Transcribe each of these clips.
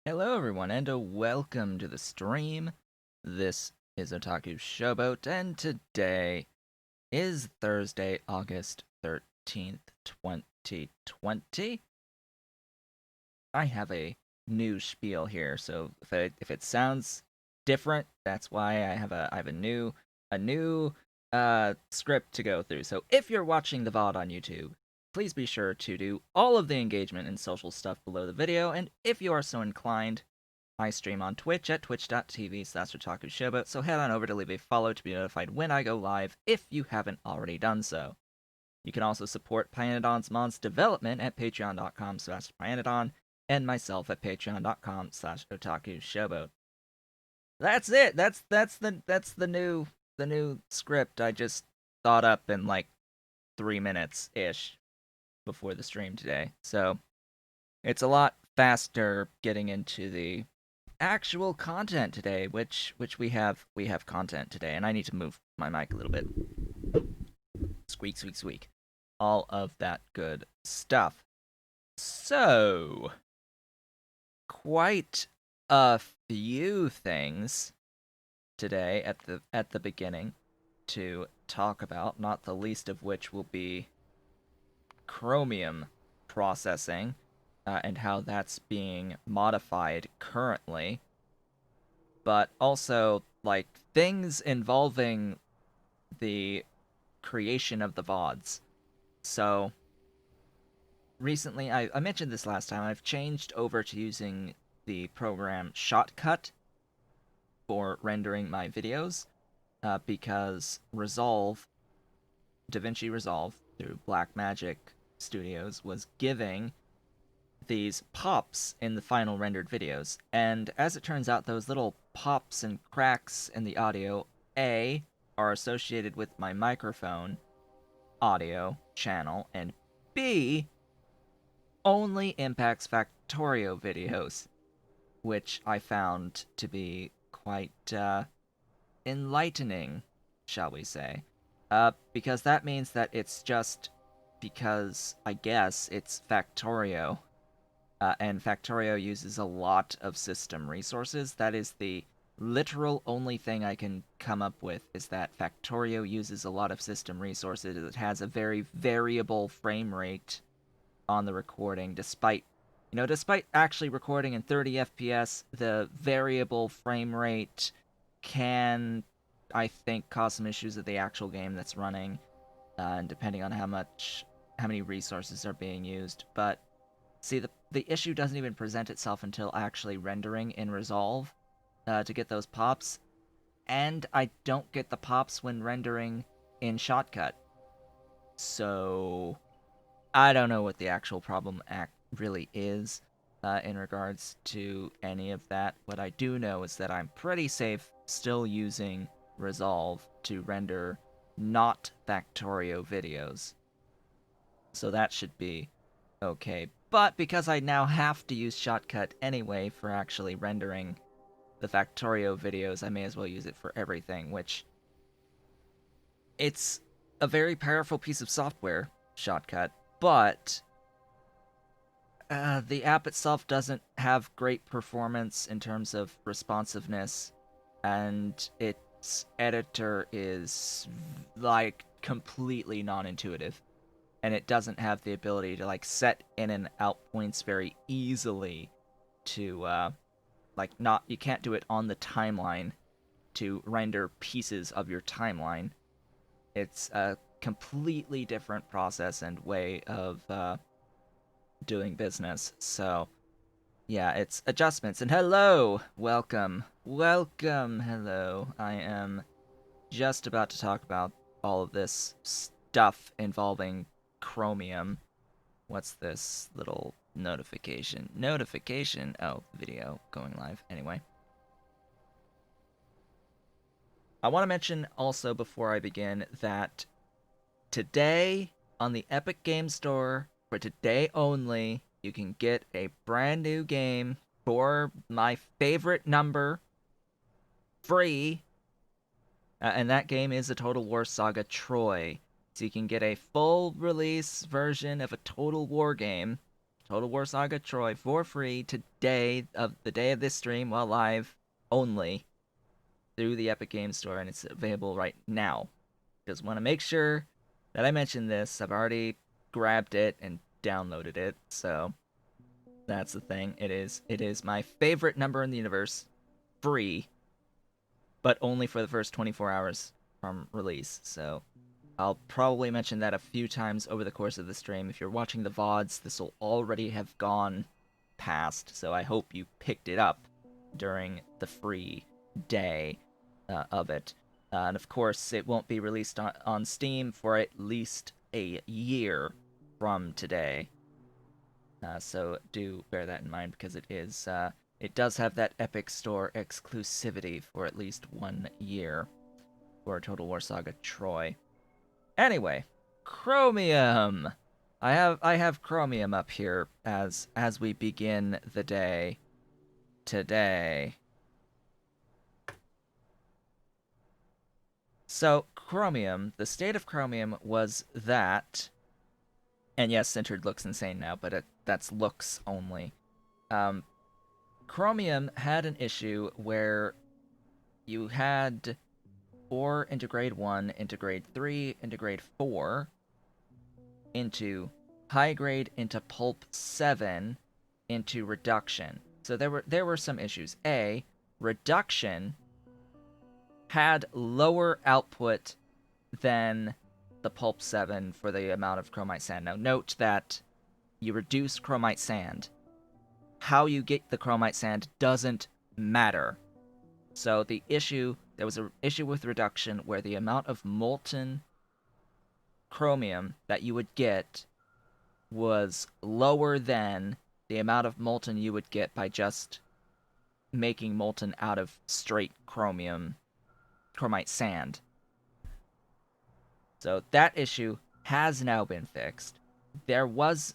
Hello everyone and welcome to the stream. This is Otaku Showboat and today is Thursday, August 13th, 2020. I have a new spiel here, so if it sounds different, that's why I have a new script to go through. So if you're watching the VOD on YouTube, please be sure to do all of the engagement and social stuff below the video, and if you are so inclined, I stream on Twitch at twitch.tv/otakushowboat, so head on over to leave a follow to be notified when I go live if you haven't already done so. You can also support Pyanodon's Mon's development at patreon.com/pyanodon and myself at patreon.com/otakushowboat. That's it. That's the new script I just thought up in like 3 minutes ish before the stream today. So it's a lot faster getting into the actual content today, which we have content today, and I need to move my mic a little bit. Squeak, squeak, squeak. All of that good stuff. So, quite a few things today at the beginning to talk about, not the least of which will be chromium processing and how that's being modified currently, but also like things involving the creation of the VODs. So recently, I mentioned this last time, I've changed over to using the program Shotcut for rendering my videos because DaVinci Resolve through Blackmagic Studios was giving these pops in the final rendered videos. And as it turns out, those little pops and cracks in the audio, A, are associated with my microphone audio channel, and B, only impacts Factorio videos, which I found to be quite enlightening, shall we say. Because that means that it's just because, I guess, it's Factorio and Factorio uses a lot of system resources. That is the literal only thing I can come up with, is that Factorio uses a lot of system resources. It has a very variable frame rate on the recording, despite actually recording in 30 FPS, the variable frame rate can, I think, cause some issues with the actual game that's running, and depending on how many resources are being used. But see, the issue doesn't even present itself until actually rendering in Resolve to get those pops, and I don't get the pops when rendering in Shotcut. So I don't know what the actual problem really is in regards to any of that. What I do know is that I'm pretty safe still using Resolve to render not Factorio videos. So that should be okay. But because I now have to use Shotcut anyway for actually rendering the Factorio videos, I may as well use it for everything, which it's a very powerful piece of software, Shotcut, but the app itself doesn't have great performance in terms of responsiveness, and its editor is like completely non-intuitive, and it doesn't have the ability to like set in and out points very easily to not, you can't do it on the timeline to render pieces of your timeline. It's a completely different process and way of doing business. So yeah, it's adjustments. And hello, welcome, hello. I am just about to talk about all of this stuff involving chromium. What's this little notification? Oh, video going live. Anyway, I want to mention also before I begin that today on the Epic Game Store, for today only, you can get a brand new game for my favorite number free, and that game is a Total War Saga Troy. So you can get a full release version of a Total War game Total War Saga Troy for free today, of the day of this stream, while live only through the Epic Games Store, and it's available right now. Just want to make sure that I mentioned this. I've already grabbed it and downloaded it, so that's the thing. It is my favorite number in the universe, free, but only for the first 24 hours from release. So I'll probably mention that a few times over the course of the stream. If you're watching the VODs, this will already have gone past, so I hope you picked it up during the free day of it. And of course, it won't be released on Steam for at least a year from today. So do bear that in mind, because it does have that Epic Store exclusivity for at least 1 year for Total War Saga Troy. Anyway, Chromium. I have Chromium up here as we begin the day today. So Chromium, the state of Chromium was that, and yes, Centered looks insane now, but that's looks only. Chromium had an issue where you had 4 into grade 1, into grade 3, into grade 4, into high grade, into pulp 7, into reduction. So there were some issues. Reduction had lower output than the pulp 7 for the amount of chromite sand. Now note that you reduce chromite sand. How you get the chromite sand doesn't matter. So there was an issue with reduction where the amount of molten chromium that you would get was lower than the amount of molten you would get by just making molten out of straight chromite sand. So that issue has now been fixed. There was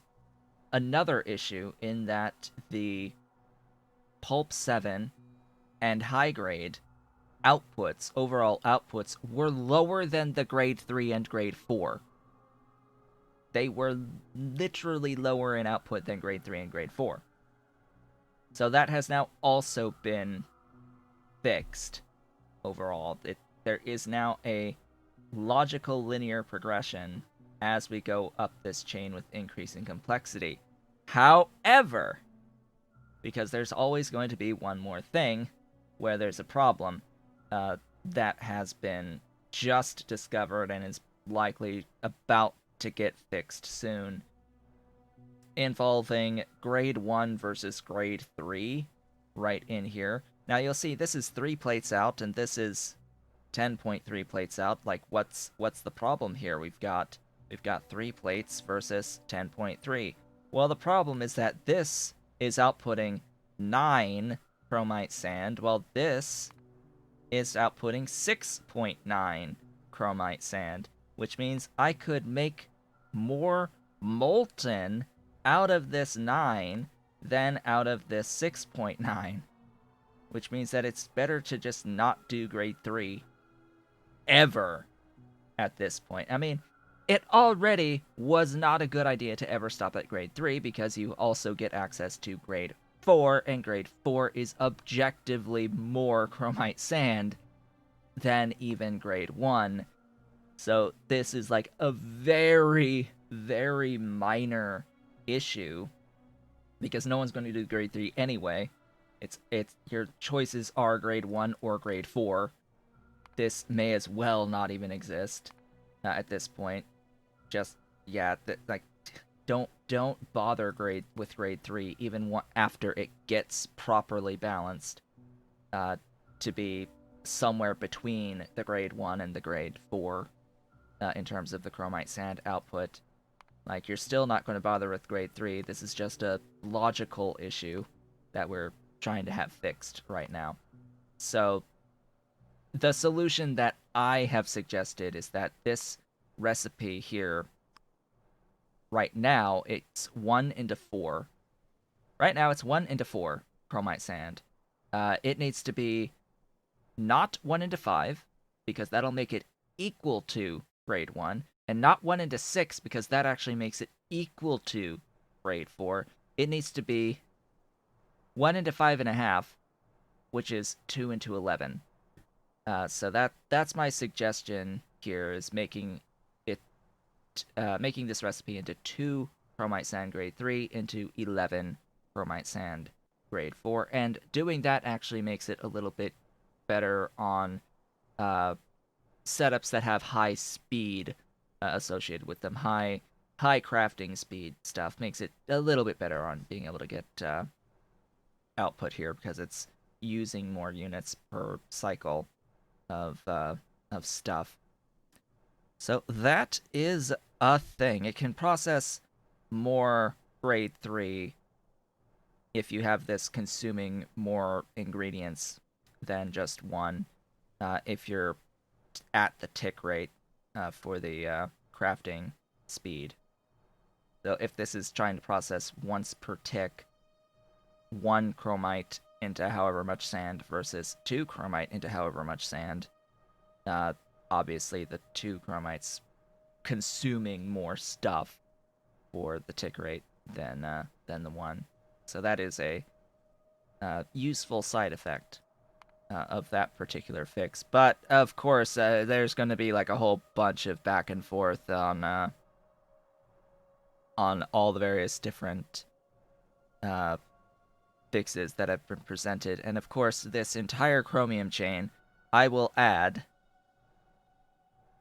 another issue in that the pulp 7 and high grade overall outputs, were lower than the grade 3 and grade 4. They were literally lower in output than grade 3 and grade 4. So that has now also been fixed overall. There is now a logical linear progression as we go up this chain with increasing complexity. However, because there's always going to be one more thing where there's a problem that has been just discovered and is likely about to get fixed soon, involving grade 1 versus grade 3 right in here. Now you'll see this is 3 plates out and this is 10.3 plates out. Like, what's the problem here? We've got 3 plates versus 10.3. Well, the problem is that this is outputting 9 chromite sand, while this is outputting 6.9 chromite sand, which means I could make more molten out of this 9 than out of this 6.9, which means that it's better to just not do grade 3 ever at this point. I mean, it already was not a good idea to ever stop at grade 3, because you also get access to grade 4, and grade 4 is objectively more chromite sand than even grade 1. So this is like a very, very minor issue, because no one's going to do grade 3 anyway. It's your choices are grade 1 or grade 4. This may as well not even exist at this point. Just, yeah, don't bother with grade 3 even after it gets properly balanced to be somewhere between the grade 1 and the grade 4 in terms of the chromite sand output. Like, you're still not going to bother with grade 3. This is just a logical issue that we're trying to have fixed right now. So the solution that I have suggested is that this recipe here, right now, it's 1 into 4. Right now, it's 1 into 4 chromite sand. It needs to be not 1 into 5, because that'll make it equal to grade 1, and not 1 into 6, because that actually makes it equal to grade 4. it needs to be 1 into 5.5, which is 2 into 11. So that's my suggestion here, is it making this recipe into 2 chromite sand grade 3 into 11 chromite sand grade 4, and doing that actually makes it a little bit better on uh, setups that have high speed associated with them. High crafting speed stuff makes it a little bit better on being able to get output here, because it's using more units per cycle of stuff. So that is a thing. It can process more grade 3 if you have this consuming more ingredients than just one. If you're at the tick rate for the crafting speed. So if this is trying to process once per tick, 1 chromite into however much sand versus 2 chromite into however much sand, obviously the 2 chromites consuming more stuff for the tick rate than the 1. So that is a useful side effect of that particular fix. But of course, there's going to be like a whole bunch of back and forth on all the various different fixes that have been presented. And of course, this entire chromium chain, I will add,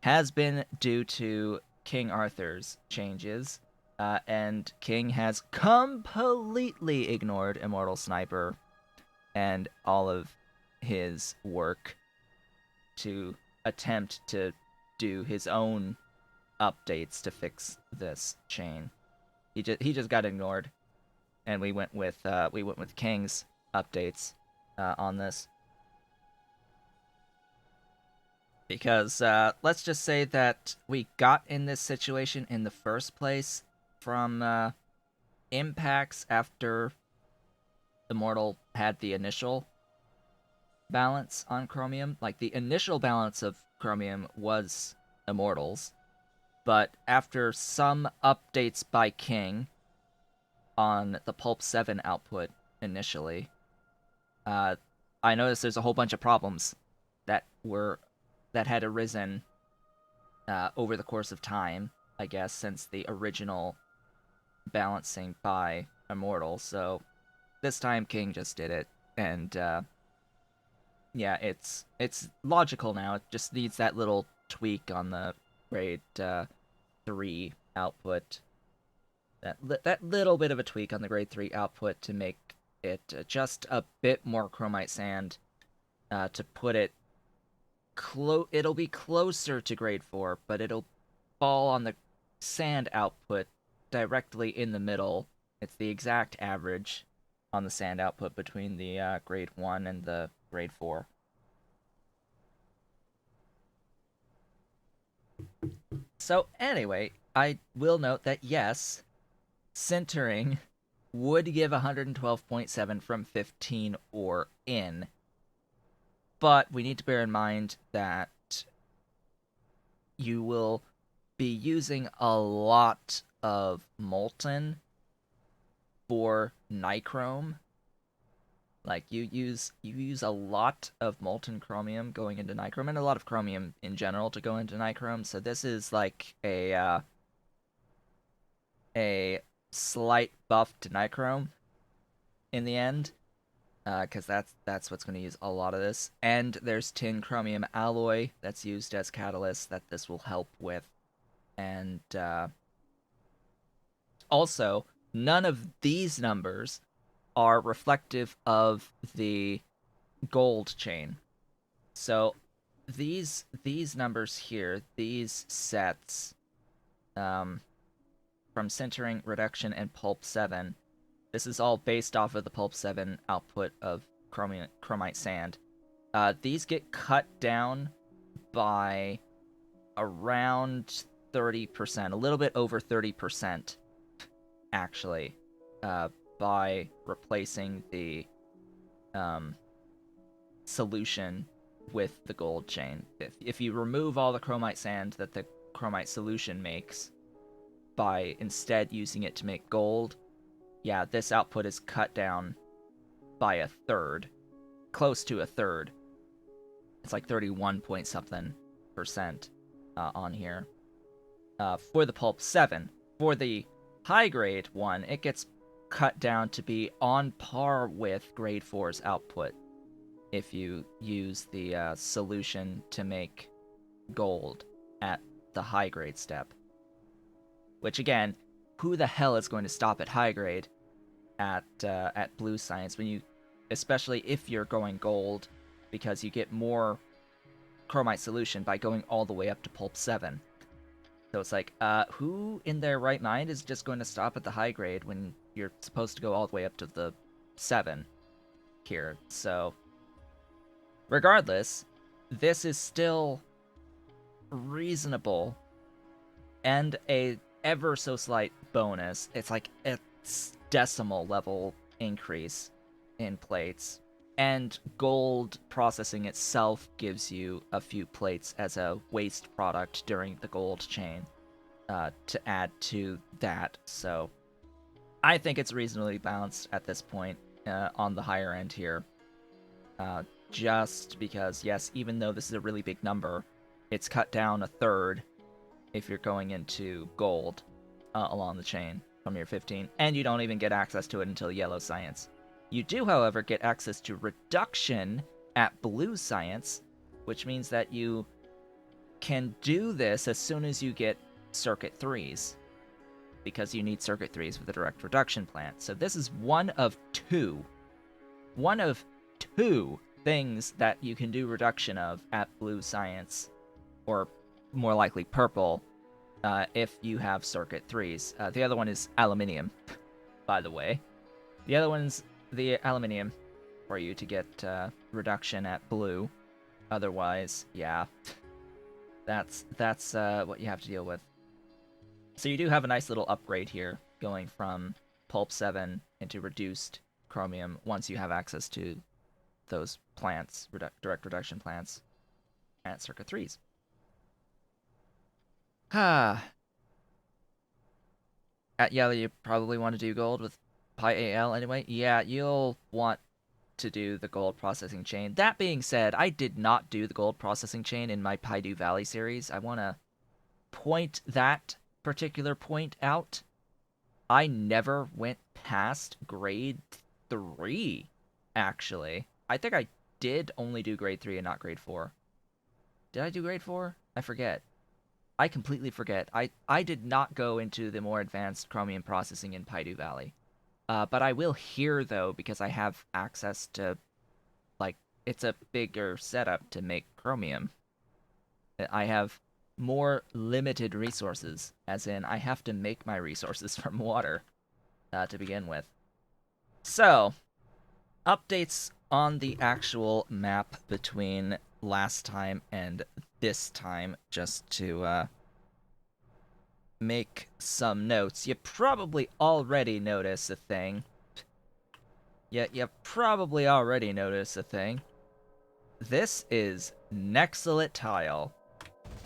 has been due to King Arthur's changes. And King has completely ignored Immortal Sniper and all of his work to attempt to do his own updates to fix this chain. He just got ignored, and we went with King's updates on this, because let's just say that we got in this situation in the first place from impacts after Immortal had the initial balance on Chromium. Like, the initial balance of Chromium was Immortals, but after some updates by King on the Pulp 7 output initially, I noticed there's a whole bunch of problems that had arisen over the course of time, I guess, since the original balancing by Immortal. So this time King just did it, and yeah, it's logical now. It just needs that little tweak on the grade 3 output. That little bit of a tweak on the grade 3 output to make it just a bit more chromite sand, to put it it'll be closer to grade 4, but it'll fall on the sand output directly in the middle. It's the exact average on the sand output between the grade 1 and the grade 4. So anyway, I will note that yes, sintering would give 112.7 from 15 or in, but we need to bear in mind that you will be using a lot of molten for nichrome. Like, you use a lot of molten chromium going into nichrome, and a lot of chromium in general to go into nichrome. So this is like a slight buff to nichrome in the end, because that's what's going to use a lot of this. And there's tin chromium alloy that's used as catalyst that this will help with. And also, none of these numbers are reflective of the gold chain. So these numbers here, these sets, from sintering, reduction, and pulp 7, this is all based off of the pulp 7 output of chromite sand. These get cut down by around 30%, a little bit over 30%, actually, by replacing the solution with the gold chain. If you remove all the chromite sand that the chromite solution makes by instead using it to make gold, yeah, this output is cut down by a third, close to a third. It's like 31 point something percent on here. For the Pulp 7. For the high grade one, it gets cut down to be on par with grade 4's output if you use the solution to make gold at the high grade step. Which again, who the hell is going to stop at high grade at blue science when you, especially if you're going gold, because you get more chromite solution by going all the way up to Pulp 7. So it's like, who in their right mind is just going to stop at the high grade when you're supposed to go all the way up to the 7 here? So, regardless, this is still reasonable and a ever so slight bonus. It's like a decimal level increase in plates. And gold processing itself gives you a few plates as a waste product during the gold chain to add to that. So I think it's reasonably balanced at this point on the higher end here. Just because, yes, even though this is a really big number, it's cut down a third if you're going into gold along the chain from your 15, and you don't even get access to it until yellow science. You do, however, get access to reduction at blue science, which means that you can do this as soon as you get circuit 3s, because you need circuit 3s for the direct reduction plant. So this is one of two things that you can do reduction of at blue science, or more likely purple, if you have circuit 3s. The other one is aluminium, by the way. The other one's the aluminium for you to get reduction at blue. Otherwise, yeah, that's what you have to deal with. So you do have a nice little upgrade here, going from Pulp 7 into reduced chromium once you have access to those plants, direct reduction plants, at circuit 3s. At yellow, you probably want to do gold with PyAL anyway. Yeah, you'll want to do the gold processing chain. That being said, I did not do the gold processing chain in my Paidu Valley series. I want to point that particular point out. I never went past grade 3, actually. I think I did only do grade 3 and not grade 4. Did I do grade 4? I forget. I completely forget. I did not go into the more advanced chromium processing in Paidu Valley. But I will here, though, because I have access to, like, it's a bigger setup to make chromium. I have more limited resources, as in I have to make my resources from water to begin with. So, updates on the actual map between last time and this time, just to make some notes. You probably already notice a thing. You probably already notice a thing. This is Nexalit tile.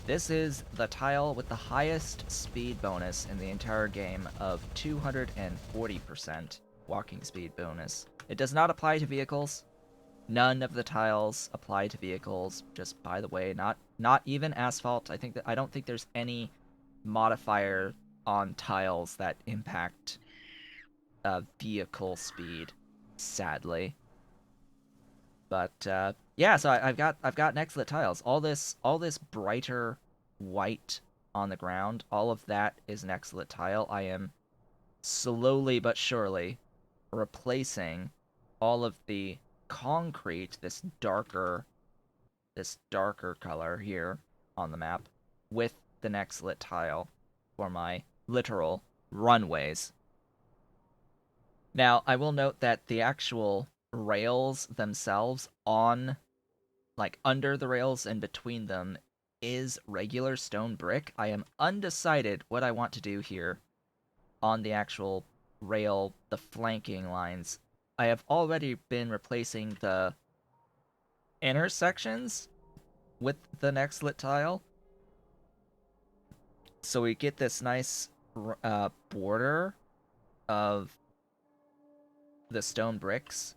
This is the tile with the highest speed bonus in the entire game of 240% walking speed bonus. It does not apply to vehicles. None of the tiles apply to vehicles. Just by the way, not even asphalt. I don't think there's any modifier on tiles that impact vehicle speed, sadly. But yeah, so I've got Nexalit tiles. All this brighter white on the ground, all of that is Nexalit tile. I am slowly but surely replacing all of the concrete, this darker color here on the map, with the Nexalit tile for my literal runways. Now, I will note that the actual rails themselves on, like, under the rails and between them is regular stone brick. I am undecided what I want to do here on the actual rail, the flanking lines. I have already been replacing the intersections with the Nexalit tile, so we get this nice border of the stone bricks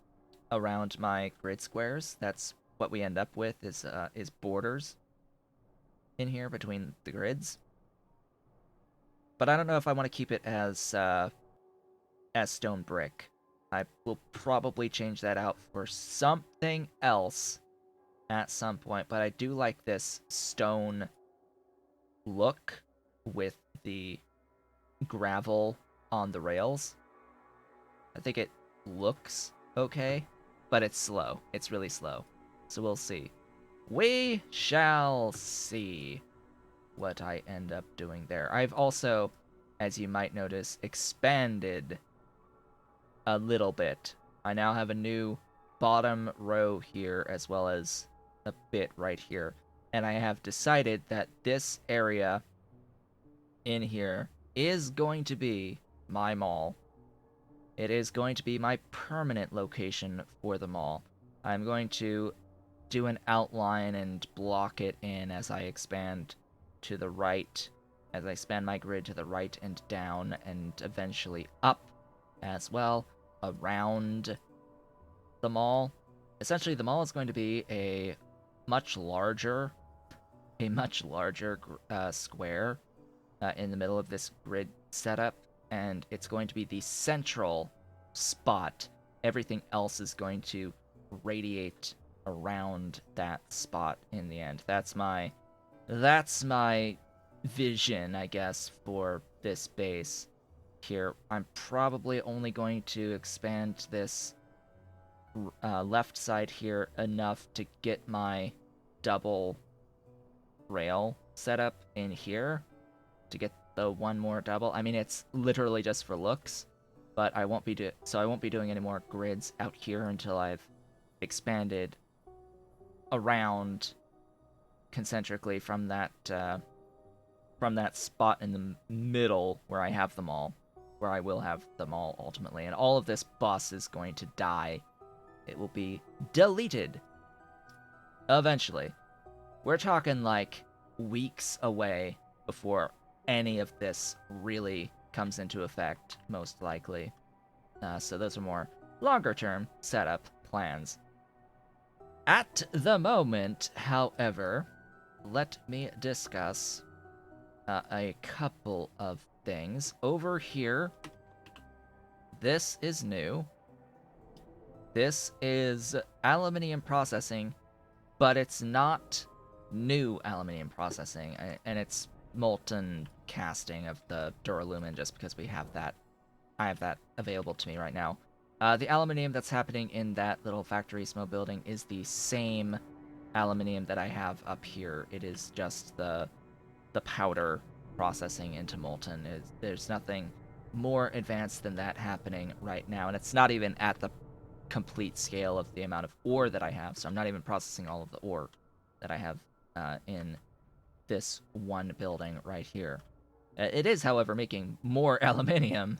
around my grid squares. That's what we end up with is borders in here between the grids. But I don't know if I want to keep it as stone brick. I will probably change that out for something else at some point, but I do like this stone look with the gravel on the rails. I think it looks okay, but it's slow. It's really slow. So we'll see. We shall see what I end up doing there. I've also, as you might notice, expanded a little bit. I now have a new bottom row here as well as a bit right here. And I have decided that this area in here is going to be my mall. It is going to be my permanent location for the mall. I'm going to do an outline and block it in as I expand to the right, as I expand my grid to the right and down, and eventually up as well around the mall. Essentially, the mall is going to be a much larger square in the middle of this grid setup, and it's going to be the central spot. Everything else is going to radiate around that spot in the end. That's my vision, I guess, for this base here. I'm probably only going to expand this left side here enough to get my double rail setup in here to get the one more double. I mean, it's literally just for looks, but I won't be doing any more grids out here until I've expanded around concentrically from that spot in the middle where I have them all, where I will have them all ultimately. And all of this bus is going to die. It will be deleted eventually. We're talking like weeks away before any of this really comes into effect, most likely. So those are more longer-term setup plans. At the moment, however, let me discuss a couple of things. Over here, this is new. This is aluminium processing, but it's not new aluminium processing, and it's molten casting of the duralumin just because we have that. I have that available to me right now. The aluminium that's happening in that little factory small building is the same aluminium that I have up here. It is just the powder processing into molten. There's nothing more advanced than that happening right now, and it's not even at the complete scale of the amount of ore that I have, so I'm not even processing all of the ore that I have in this one building right here. It is, however, making more aluminium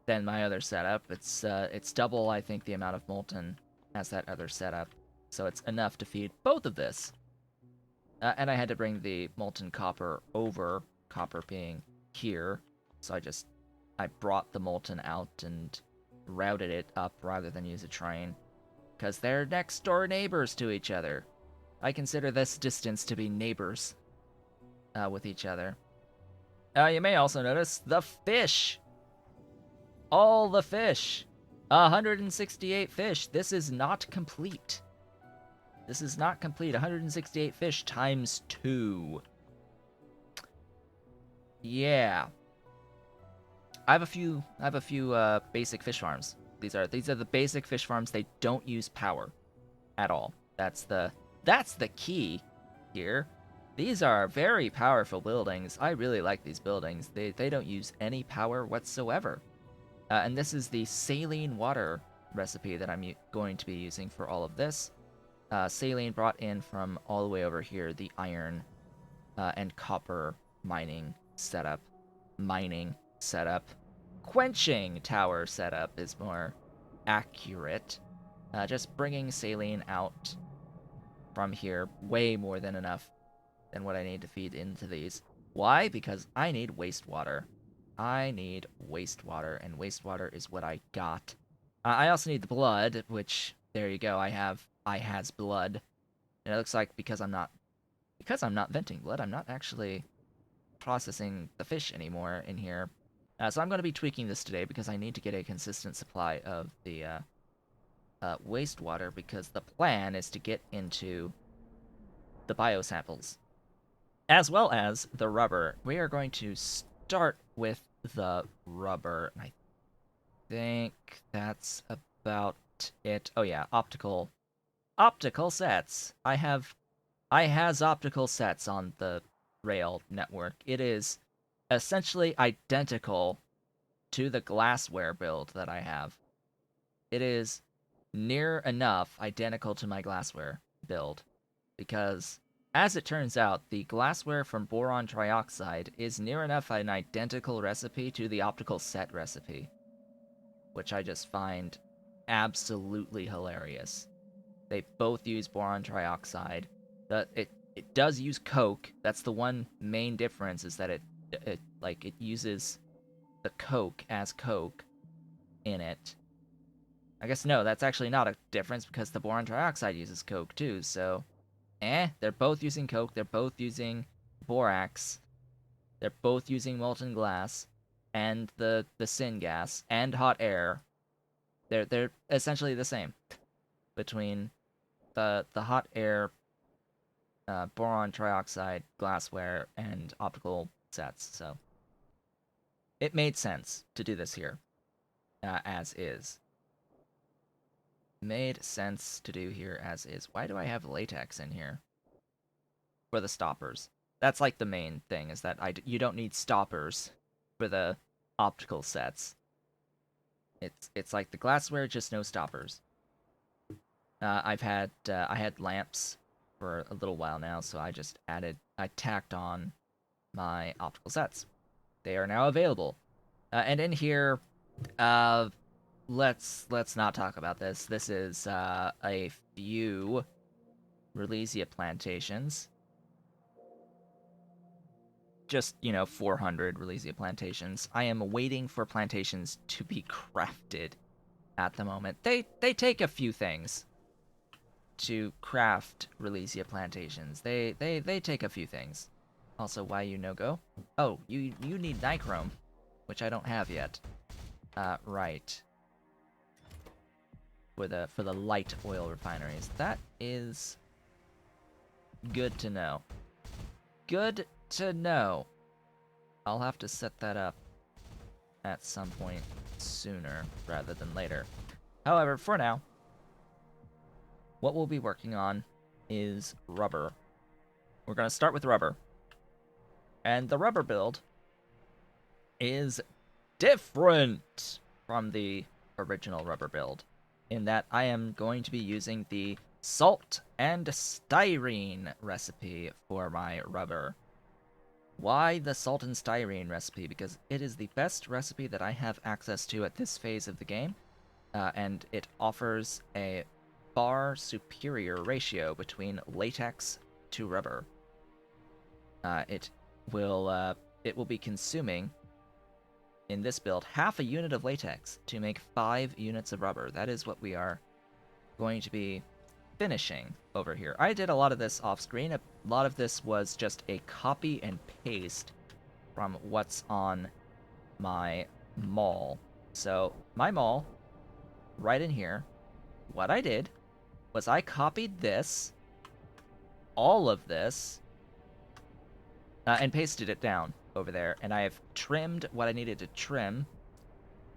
than my other setup. It's double, I think, the amount of molten as that other setup, so it's enough to feed both of this. And I had to bring the molten copper over, copper being here, so I brought the molten out and routed it up rather than use a train, because they're next door neighbors to each other. I consider this distance to be neighbors with each other. You may also notice the fish. All the fish. 168 fish. This is not complete. This is not complete. 168 fish times 2. Yeah. I have a few basic fish farms. These are the basic fish farms. They don't use power at all. That's the key here. These are very powerful buildings. I really like these buildings. They don't use any power whatsoever. And this is the saline water recipe that I'm going to be using for all of this. Saline brought in from all the way over here, the iron and copper mining setup. Quenching tower setup is more accurate. Just bringing saline out from here, way more than enough than what I need to feed into these. Why? Because I need wastewater. And wastewater is what I got. I also need the blood, which there you go. I has blood, and it looks like because I'm not venting blood, I'm not actually processing the fish anymore in here. So I'm going to be tweaking this today because I need to get a consistent supply of the wastewater because the plan is to get into the biosamples as well as the rubber. We are going to start with the rubber. I think that's about it. Oh yeah, optical sets. I has optical sets on the rail network. It is essentially identical to the glassware build that I have. It is near enough identical to my glassware build because as it turns out, the glassware from boron trioxide is near enough an identical recipe to the optical set recipe, which I just find absolutely hilarious. They both use boron trioxide. It does use coke. That's the one main difference is that it uses the coke as coke in it. I guess no, that's actually not a difference because the boron trioxide uses coke too. So, they're both using coke. They're both using borax. They're both using molten glass and the syngas and hot air. They're essentially the same between the hot air boron trioxide glassware and optical sets. So it made sense to do this here as is. Made sense to do here as is. Why do I have latex in here? For the stoppers. That's like the main thing is that you don't need stoppers for the optical sets. It's like the glassware, just no stoppers. I had lamps for a little while now, so I tacked on my optical sets. They are now available, and in here, uh, let's not talk about this. This is a few Relesia plantations. Just 400 Relesia plantations. I am waiting for plantations to be crafted at the moment. They take a few things to craft Relesia plantations. They take a few things. Also, why you no go? Oh, you need nichrome, which I don't have yet. Right. For the light oil refineries. That is good to know. Good to know. I'll have to set that up at some point sooner rather than later. However, for now, what we'll be working on is rubber. We're going to start with rubber. And the rubber build is different from the original rubber build in that I am going to be using the salt and styrene recipe for my rubber. Why the salt and styrene recipe? Because it is the best recipe that I have access to at this phase of the game, and it offers a far superior ratio between latex to rubber. It will be consuming in this build half a unit of latex to make 5 units of rubber. That is what we are going to be finishing over here. I did a lot of this off screen. A lot of this was just a copy and paste from what's on my mall. So my mall, right in here, what I did was I copied this, all of this, and pasted it down over there. And I have trimmed what I needed to trim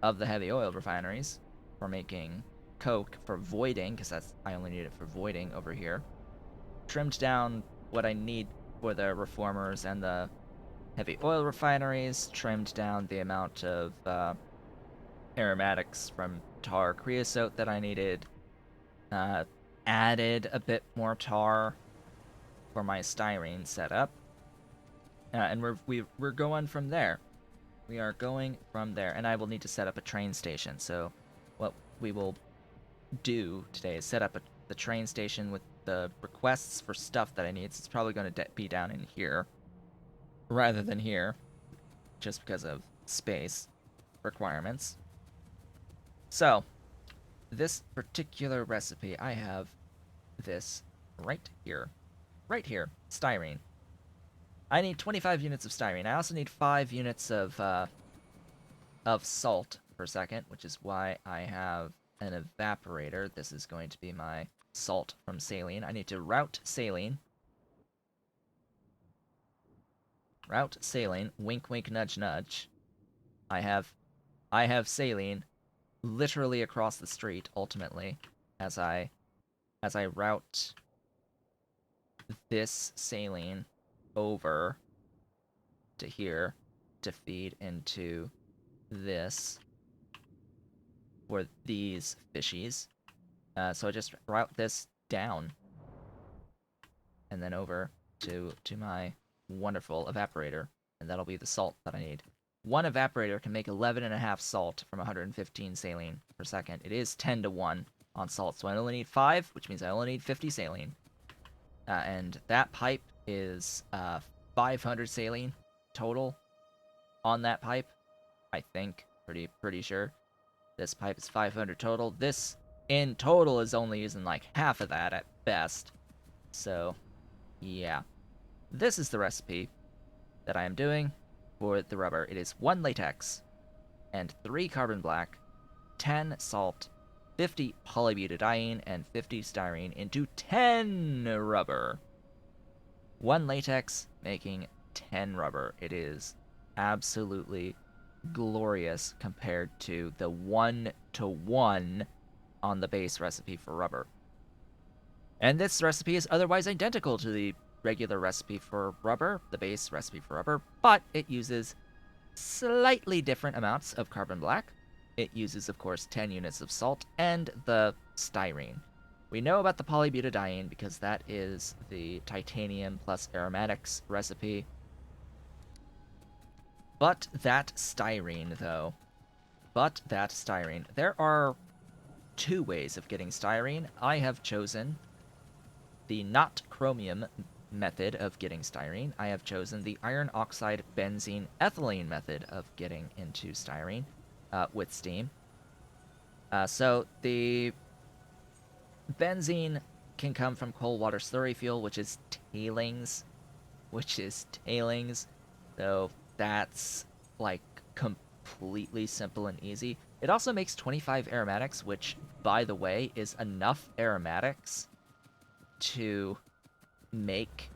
of the heavy oil refineries for making coke for voiding, because I only need it for voiding over here. Trimmed down what I need for the reformers and the heavy oil refineries. Trimmed down the amount of aromatics from tar creosote that I needed. Added a bit more tar for my styrene setup. And we're going from there. We are going from there, and I will need to set up a train station. So what we will do today is set up the train station with the requests for stuff that I need. So it's probably going to be down in here rather than here, just because of space requirements. So this particular recipe, I have this right here. Right here, styrene. I need 25 units of styrene. I also need 5 units of salt per second, which is why I have an evaporator. This is going to be my salt from saline. I need to route saline. Route saline. Wink, wink, nudge, nudge. I have saline literally across the street. Ultimately, as I route this saline over to here to feed into this for these fishies. So I just route this down and then over to my wonderful evaporator, and that'll be the salt that I need. One evaporator can make 11.5 salt from 115 saline per second. It is 10 to 1 on salt, so I only need 5, which means I only need 50 saline. And that pipe is 500 saline total on that pipe, I think. Pretty sure. This pipe is 500 total. This, in total, is only using like half of that at best. So, yeah. This is the recipe that I am doing for the rubber. It is 1 latex and 3 carbon black, 10 salt, 50 polybutadiene, and 50 styrene into 10 rubber. 1 latex making 10 rubber. It is absolutely glorious compared to the 1-to-1 on the base recipe for rubber. And this recipe is otherwise identical to the regular recipe for rubber, the base recipe for rubber, but it uses slightly different amounts of carbon black. It uses, of course, 10 units of salt and the styrene. We know about the polybutadiene because that is the titanium plus aromatics recipe. But that styrene, though. There are 2 ways of getting styrene. I have chosen the not chromium method of getting styrene. I have chosen the iron oxide benzene ethylene method of getting into styrene with steam. So the benzene can come from coal water slurry fuel, which is tailings. So that's like completely simple and easy. It also makes 25 aromatics, which, by the way, is enough aromatics to make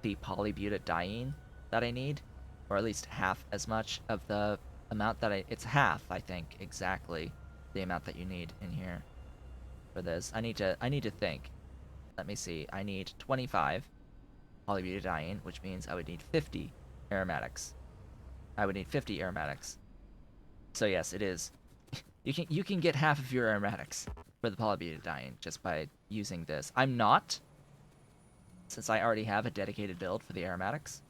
the polybutadiene that I need, or at least half as much of the amount that it's half, I think, exactly the amount that you need in here for this. I need to think. Let me see. I need 25 polybutadiene, which means I would need 50 aromatics. So yes, it is. You can get half of your aromatics for the polybutadiene just by using this. I'm not, since I already have a dedicated build for the aromatics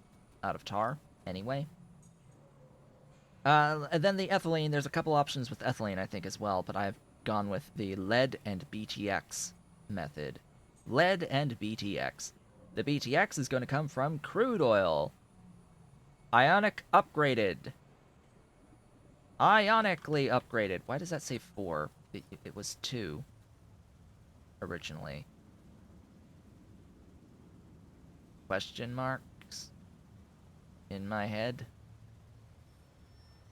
out of tar anyway. And then the ethylene, there's a couple options with ethylene, I think, as well, but I've gone with the lead and BTX method. Lead and BTX. The BTX is going to come from crude oil. Ionic upgraded. Ionically upgraded. Why does that say 4? It was 2 originally. Question marks in my head.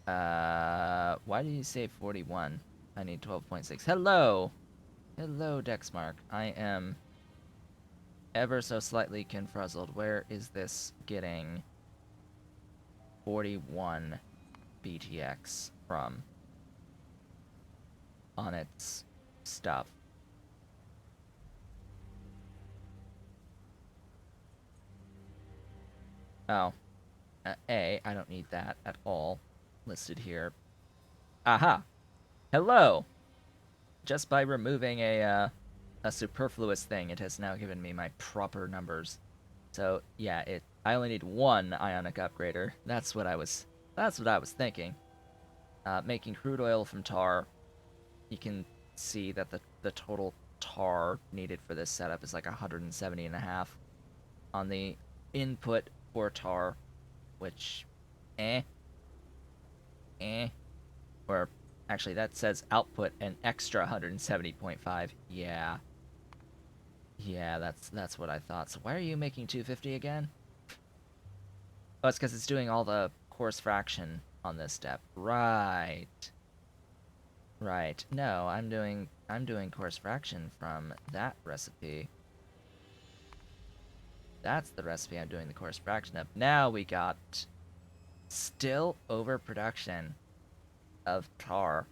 Why did you say 41? I need 12.6. Hello! Hello, Dexmark. I am ever so slightly confruzzled. Where is this getting 41 BTX from on its stuff? Oh. I don't need that at all listed here. Aha! Hello! Just by removing a superfluous thing, it has now given me my proper numbers. So, yeah, I only need 1 ionic upgrader. That's what I was thinking. Making crude oil from tar, you can see that the total tar needed for this setup is like 170.5 on the input for tar, which or Actually, that says output an extra 170.5. Yeah. Yeah, that's what I thought. So why are you making 250 again? Oh, it's because it's doing all the coarse fraction on this step. Right. Right. No, I'm doing coarse fraction from that recipe. That's the recipe I'm doing the coarse fraction of. Now we got still overproduction of tar.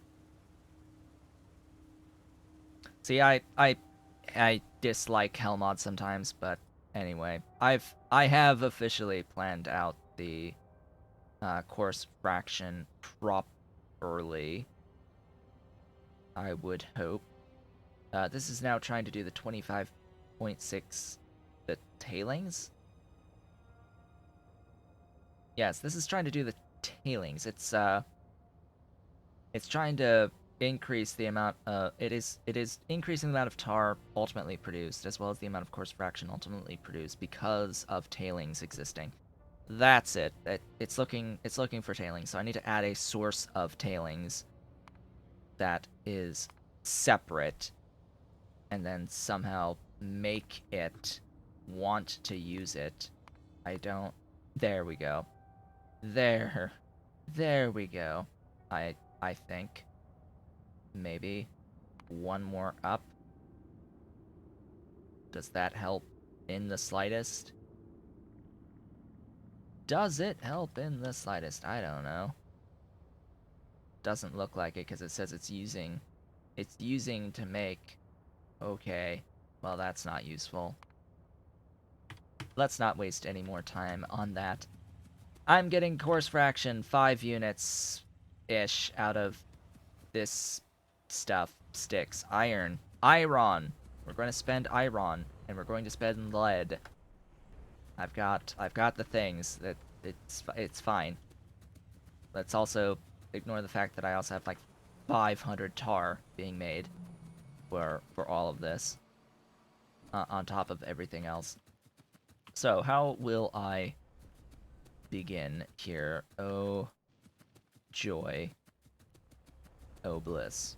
See, I dislike Hellmod sometimes, but anyway, I have officially planned out the course fraction properly. I would hope. This is now trying to do the 25.6, the tailings. Yes, this is trying to do the tailings. It's trying to increase the amount. It is increasing the amount of tar ultimately produced, as well as the amount of coarse fraction ultimately produced because of tailings existing. That's it. It's looking for tailings. So I need to add a source of tailings that is separate, and then somehow make it want to use it. I don't. There we go. There. There we go. I think maybe one more up. Does that help in the slightest? Does it help in the slightest? I don't know. Doesn't look like it because it says it's using to make. Okay. Well, that's not useful. Let's not waste any more time on that. I'm getting coarse fraction 5 units ish out of this stuff. Sticks. Iron. Iron. We're going to spend iron, and we're going to spend lead. I've got the things that it's fine. Let's also ignore the fact that I also have like 500 tar being made for all of this, on top of everything else. So how will I begin here? Oh joy, oh bliss.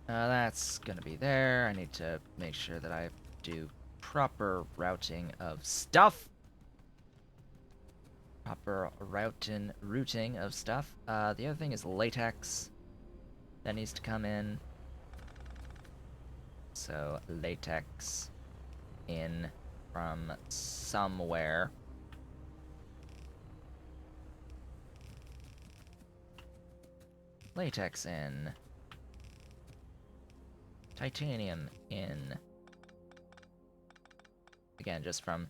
That's gonna be there. I need to make sure that I do proper routing of stuff. Proper routing of stuff. The other thing is latex. That needs to come in. So latex in from somewhere. Latex in. Titanium in. Again, just from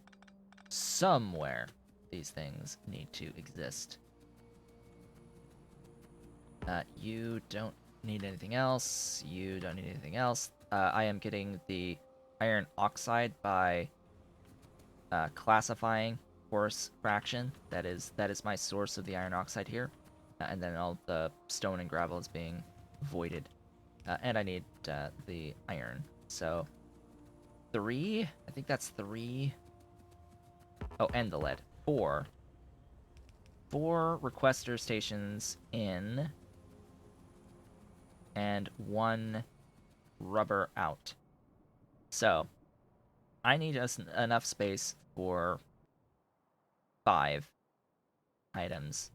somewhere these things need to exist. You don't need anything else. You don't need anything else. I am getting the iron oxide by classifying coarse fraction. That is my source of the iron oxide here. And then all the stone and gravel is being voided. And I need the iron. So 3? I think that's 3. Oh, and the lead. 4. 4 requester stations in, and 1 rubber out. So I need just enough space for 5 items.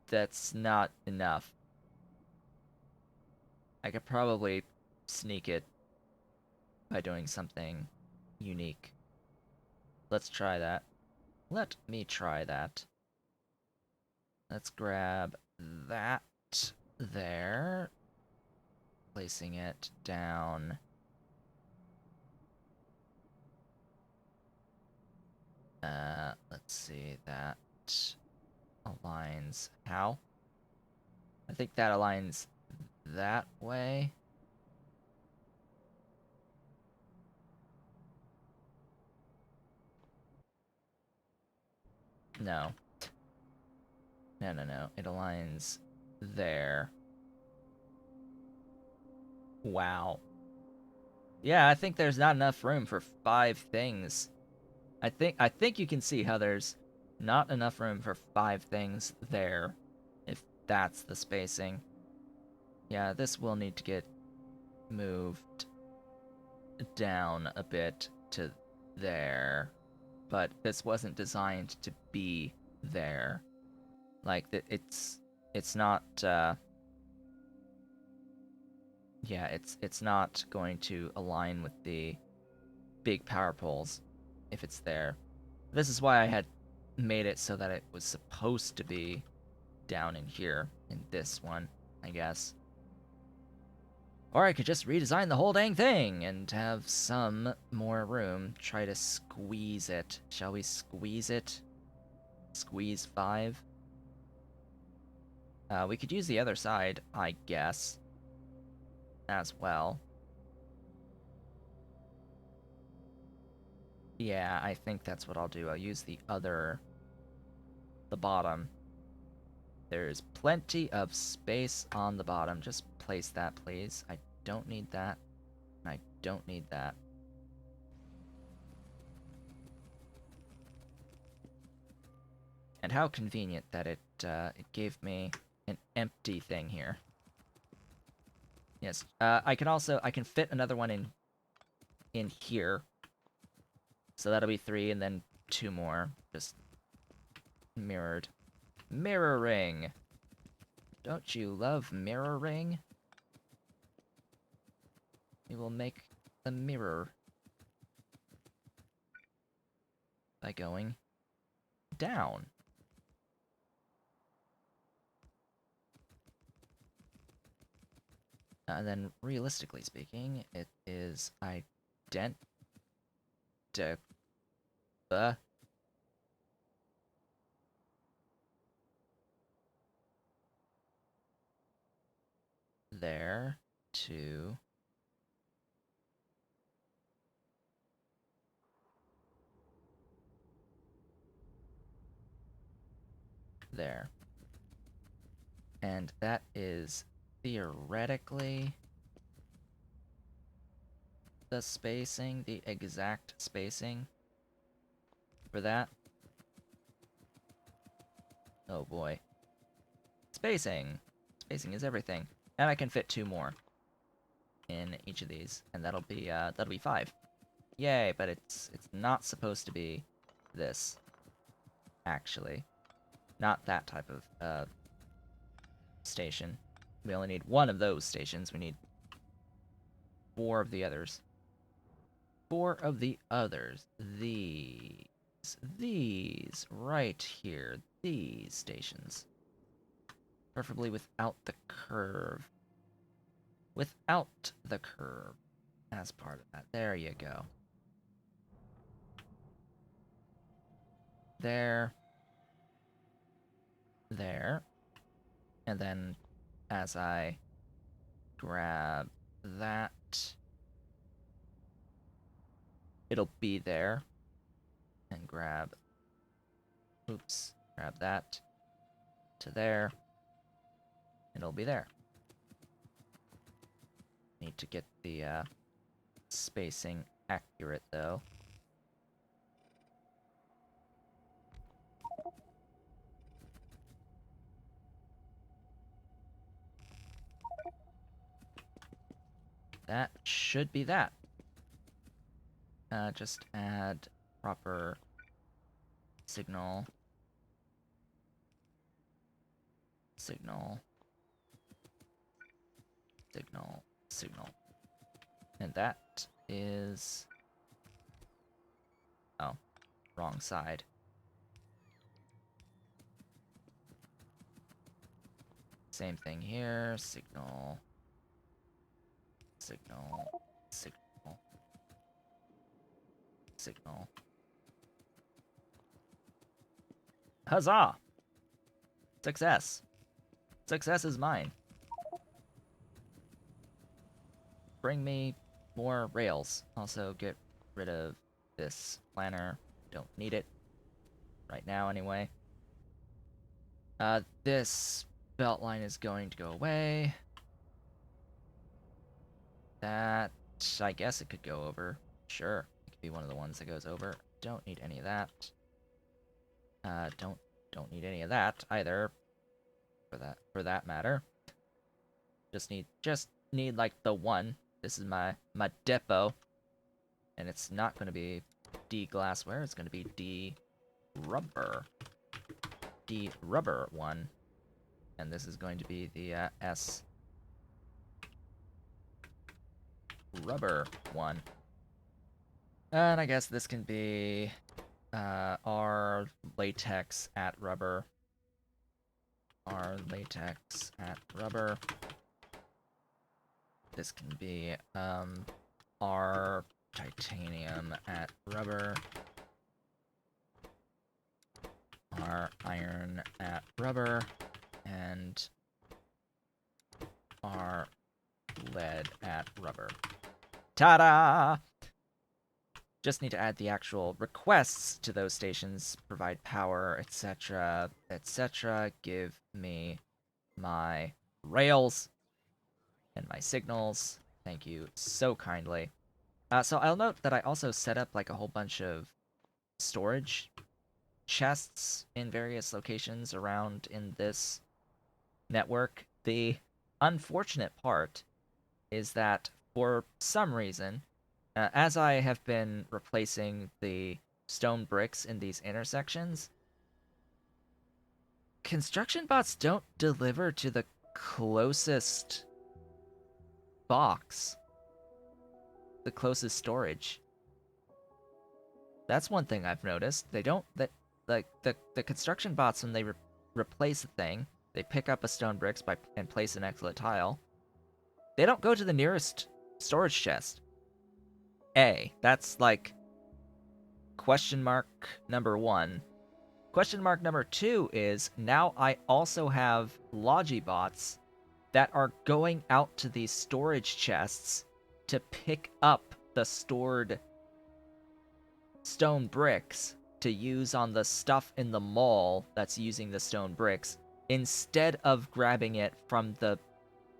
That's not enough. I could probably sneak it by doing something unique. Let's try that. Let me try that. Let's grab that there. Placing it down. Let's see. That aligns how? I think that aligns that way. No. No, no, no. It aligns there. Wow. Yeah, I think there's not enough room for 5 things. I think you can see how there's Not enough room for 5 things there, if that's the spacing. Yeah, this will need to get moved down a bit to there, but this wasn't designed to be there. Like, it's not, yeah, it's not going to align with the big power poles if it's there. This is why I had made it so that it was supposed to be down in here, in this one, I guess. Or I could just redesign the whole dang thing and have some more room. Try to squeeze it. Shall we squeeze it? Squeeze 5? We could use the other side, I guess, as well. Yeah, I think that's what I'll do. I'll use the bottom. There's plenty of space on the bottom. Just place that, please. I don't need that. I don't need that. And how convenient that it gave me an empty thing here. Yes, I can fit another one in here. So that'll be 3 and then 2 more. Just mirrored. Mirroring! Don't you love mirroring? We will make the mirror by going down. And then, realistically speaking, it is identical. There to there. And that is theoretically the spacing, the exact spacing for that. Oh boy. Spacing! Spacing is everything. And I can fit 2 more in each of these, and that'll be 5. Yay, but it's not supposed to be this, actually. Not that type of station. We only need 1 of those stations. We need 4 of the others. 4 of the others. These, right here. These stations. Preferably without the curve. Without the curve as part of that. There you go. There. There. And then as I grab that, it'll be there. And grab, oops, grab that to there. It'll be there. Need to get the spacing accurate though. That should be that. Just add proper signal. Signal. Signal. Signal. And that is... oh, wrong side. Same thing here. Signal. Signal. Signal. Signal. Huzzah! Success. Success is mine. Bring me more rails. Also get rid of this planner. Don't need it. Right now, anyway. This belt line is going to go away. That, I guess it could go over. Sure, it could be one of the ones that goes over. Don't need any of that. Don't need any of that either. For that matter. Just need like the one. This is my depot, and it's not going to be D glassware. It's going to be D rubber. D rubber one, and this is going to be the S rubber one. And I guess this can be R latex at rubber. R latex at rubber. This can be R titanium at rubber. R iron at rubber. And R lead at rubber. Ta-da! Just need to add the actual requests to those stations, provide power, etc., etc. Give me my rails and my signals. Thank you so kindly. So I'll note that I also set up like a whole bunch of storage chests in various locations around in this network. The unfortunate part is that for some reason, as I have been replacing the stone bricks in these intersections, construction bots don't deliver to the closest box, the closest storage. That's one thing I've noticed. They don't, that like the construction bots, when they replace a thing, they pick up a stone bricks and place an excellent tile. They don't go to the nearest storage chest. That's like question mark number 1. Question mark number 2 is now I also have Logibots that are going out to these storage chests to pick up the stored stone bricks to use on the stuff in the mall that's using the stone bricks, instead of grabbing it from the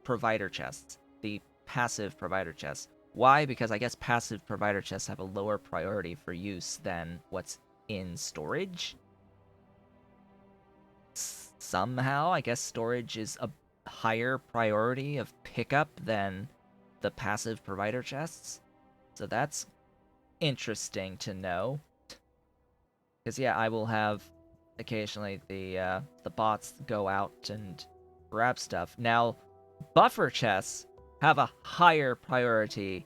provider chests, the passive provider chests. Why? Because I guess passive provider chests have a lower priority for use than what's in storage. Somehow, I guess storage is a higher priority of pickup than the passive provider chests. So that's interesting to know. Because yeah, I will have occasionally the bots go out and grab stuff. Now, buffer chests have a higher priority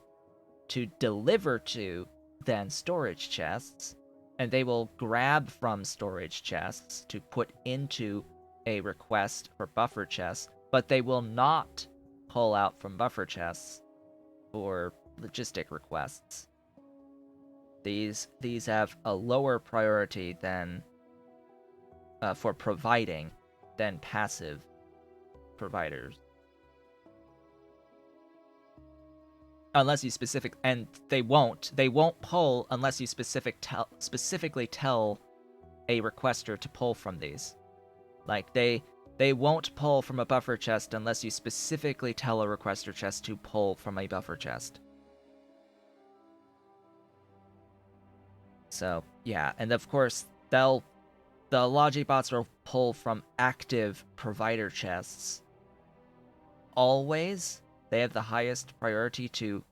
to deliver to than storage chests, and they will grab from storage chests to put into a request for buffer chests, but they will not pull out from buffer chests for logistic requests. These have a lower priority than for providing than passive providers. Unless you and they won't pull unless you specifically tell a requester to pull from these. Like they won't pull from a buffer chest unless you specifically tell a requester chest to pull from a buffer chest. So yeah, and of course the Logibots will pull from active provider chests. Always, they have the highest priority to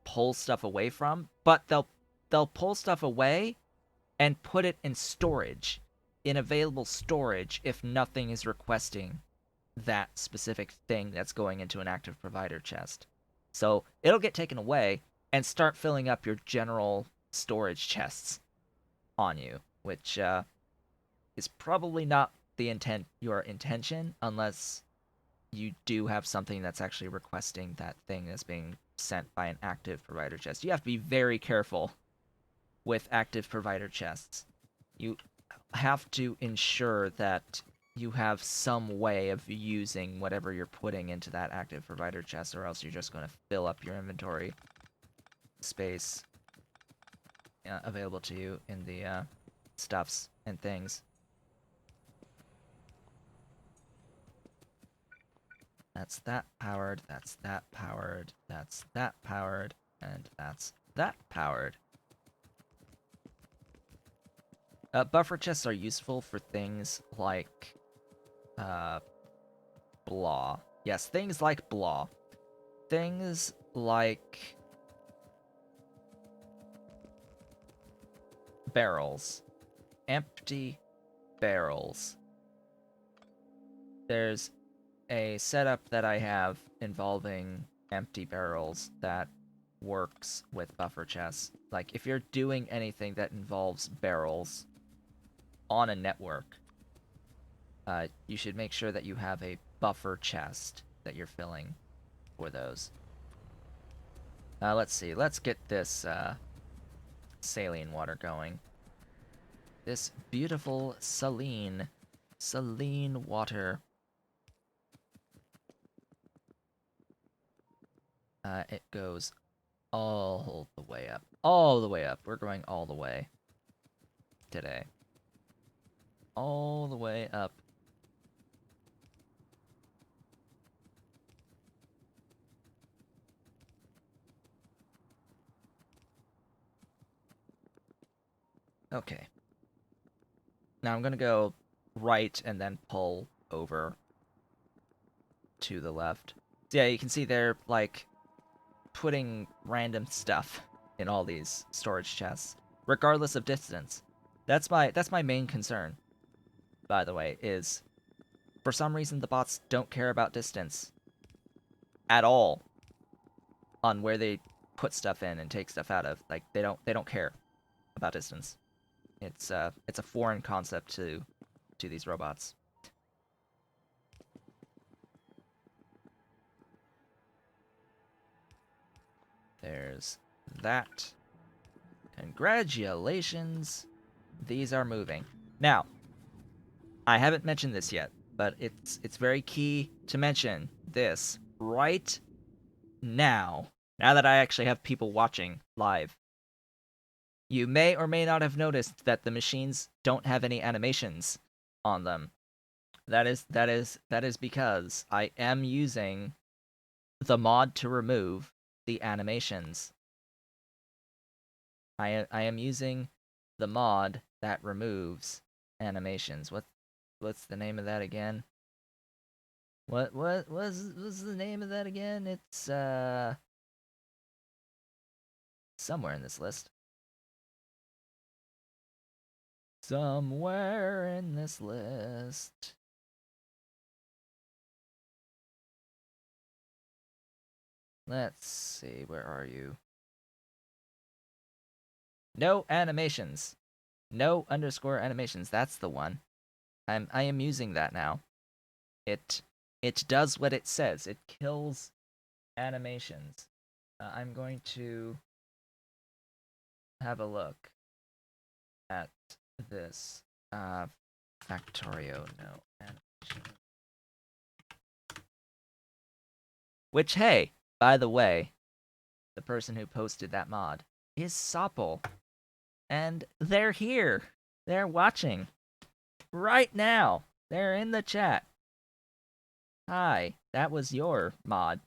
pull stuff away from, but they'll pull stuff away and put it in storage, in available storage, if nothing is requesting that specific thing that's going into an active provider chest. So it'll get taken away and start filling up your general storage chests on you, which is probably not your intention, unless you do have something that's actually requesting that thing that's being sent by an active provider chest. You have to be very careful with active provider chests. You have to ensure that you have some way of using whatever you're putting into that active provider chest, or else you're just going to fill up your inventory space available to you in the stuffs and things. That's that powered, that's that powered, that's that powered, and that's that powered. Buffer chests are useful for things like uh, blah. Yes, things like blah. Things like barrels. Empty barrels. There's a setup that I have involving empty barrels that works with buffer chests. Like, if you're doing anything that involves barrels on a network, you should make sure that you have a buffer chest that you're filling for those. Let's see. Let's get this saline water going. This beautiful saline water. It goes all the way up. All the way up. We're going all the way today. All the way up. Okay. Now I'm gonna go right and then pull over to the left. So yeah, you can see they're like putting random stuff in all these storage chests, regardless of distance. That's my main concern, by the way, is for some reason the bots don't care about distance at all on where they put stuff in and take stuff out of. Like they don't care about distance. It's a foreign concept to these robots. There's that. Congratulations. These are moving. Now, I haven't mentioned this yet, but it's very key to mention this right now. Now that I actually have people watching live. You may or may not have noticed that the machines don't have any animations on them. That is because I am using the mod to remove the animations. I am using the mod that removes animations. What's the name of that again? What was the name of that again? It's somewhere in this list. Somewhere in this list. Let's see, where are you? No animations. No underscore animations. That's the one. I am using that now. It does what it says. It kills animations. I'm going to have a look at this. Factorio, no animation. Which, hey, by the way, the person who posted that mod is Sopple. And they're here. They're watching. Right now. They're in the chat. Hi, that was your mod.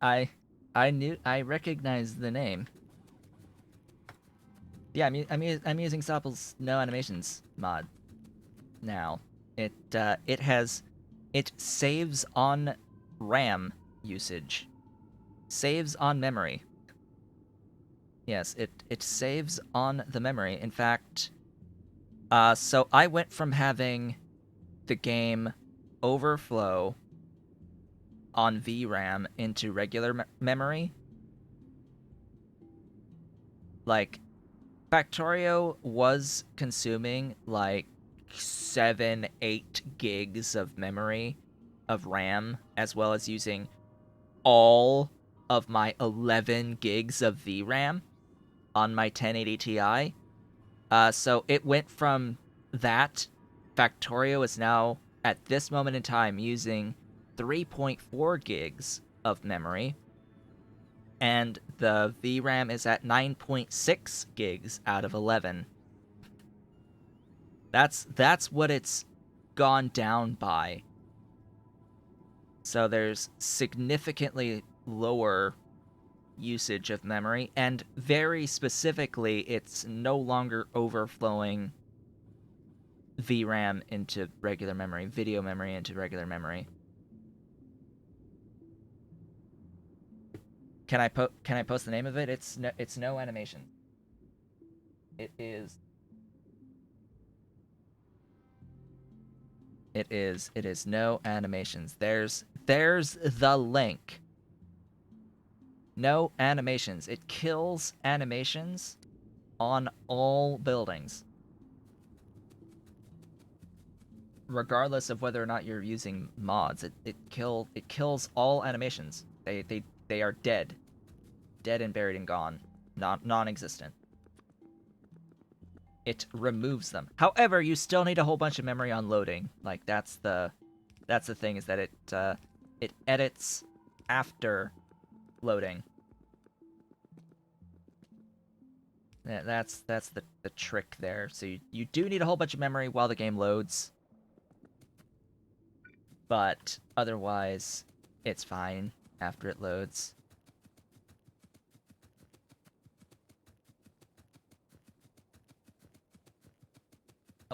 I recognized the name. Yeah, I'm using Sopple's no animations mod now. It saves on RAM usage. Saves on memory. Yes, it saves on the memory. In fact, so I went from having the game overflow on VRAM into regular memory. Like, Factorio was consuming like 7, 8 gigs of memory of RAM, as well as using all of my 11 gigs of VRAM on my 1080 Ti. So it went from that. Factorio is now, at this moment in time, using 3.4 gigs of memory, and the VRAM is at 9.6 gigs out of 11. That's what it's gone down by. So there's significantly lower usage of memory, and very specifically, it's no longer overflowing VRAM into regular memory, video memory into regular memory. Can I post the name of it? It's no animation. It is it is no animations. There's the link. No animations. It kills animations on all buildings, regardless of whether or not you're using mods. It kills all animations. They are dead, dead and buried and gone, non-existent. It removes them. However, you still need a whole bunch of memory on loading. Like that's the thing, is that it edits after loading. That's the trick there. So you do need a whole bunch of memory while the game loads, but otherwise it's fine after it loads.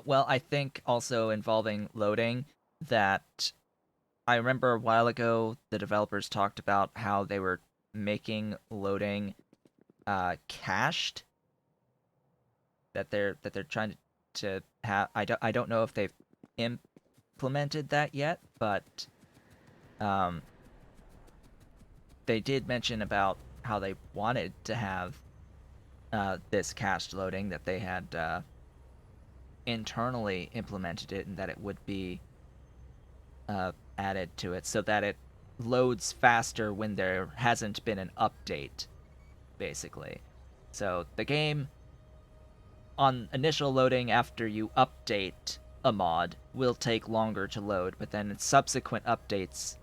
Well, I think also involving loading, that I remember a while ago the developers talked about how they were making loading cached, that they're trying to have. I don't know if they've implemented that yet, but um, they did mention about how they wanted to have this cached loading, that they had internally implemented it, and that it would be added to it so that it loads faster when there hasn't been an update, basically. So the game, on initial loading after you update a mod, will take longer to load, but then in subsequent updates,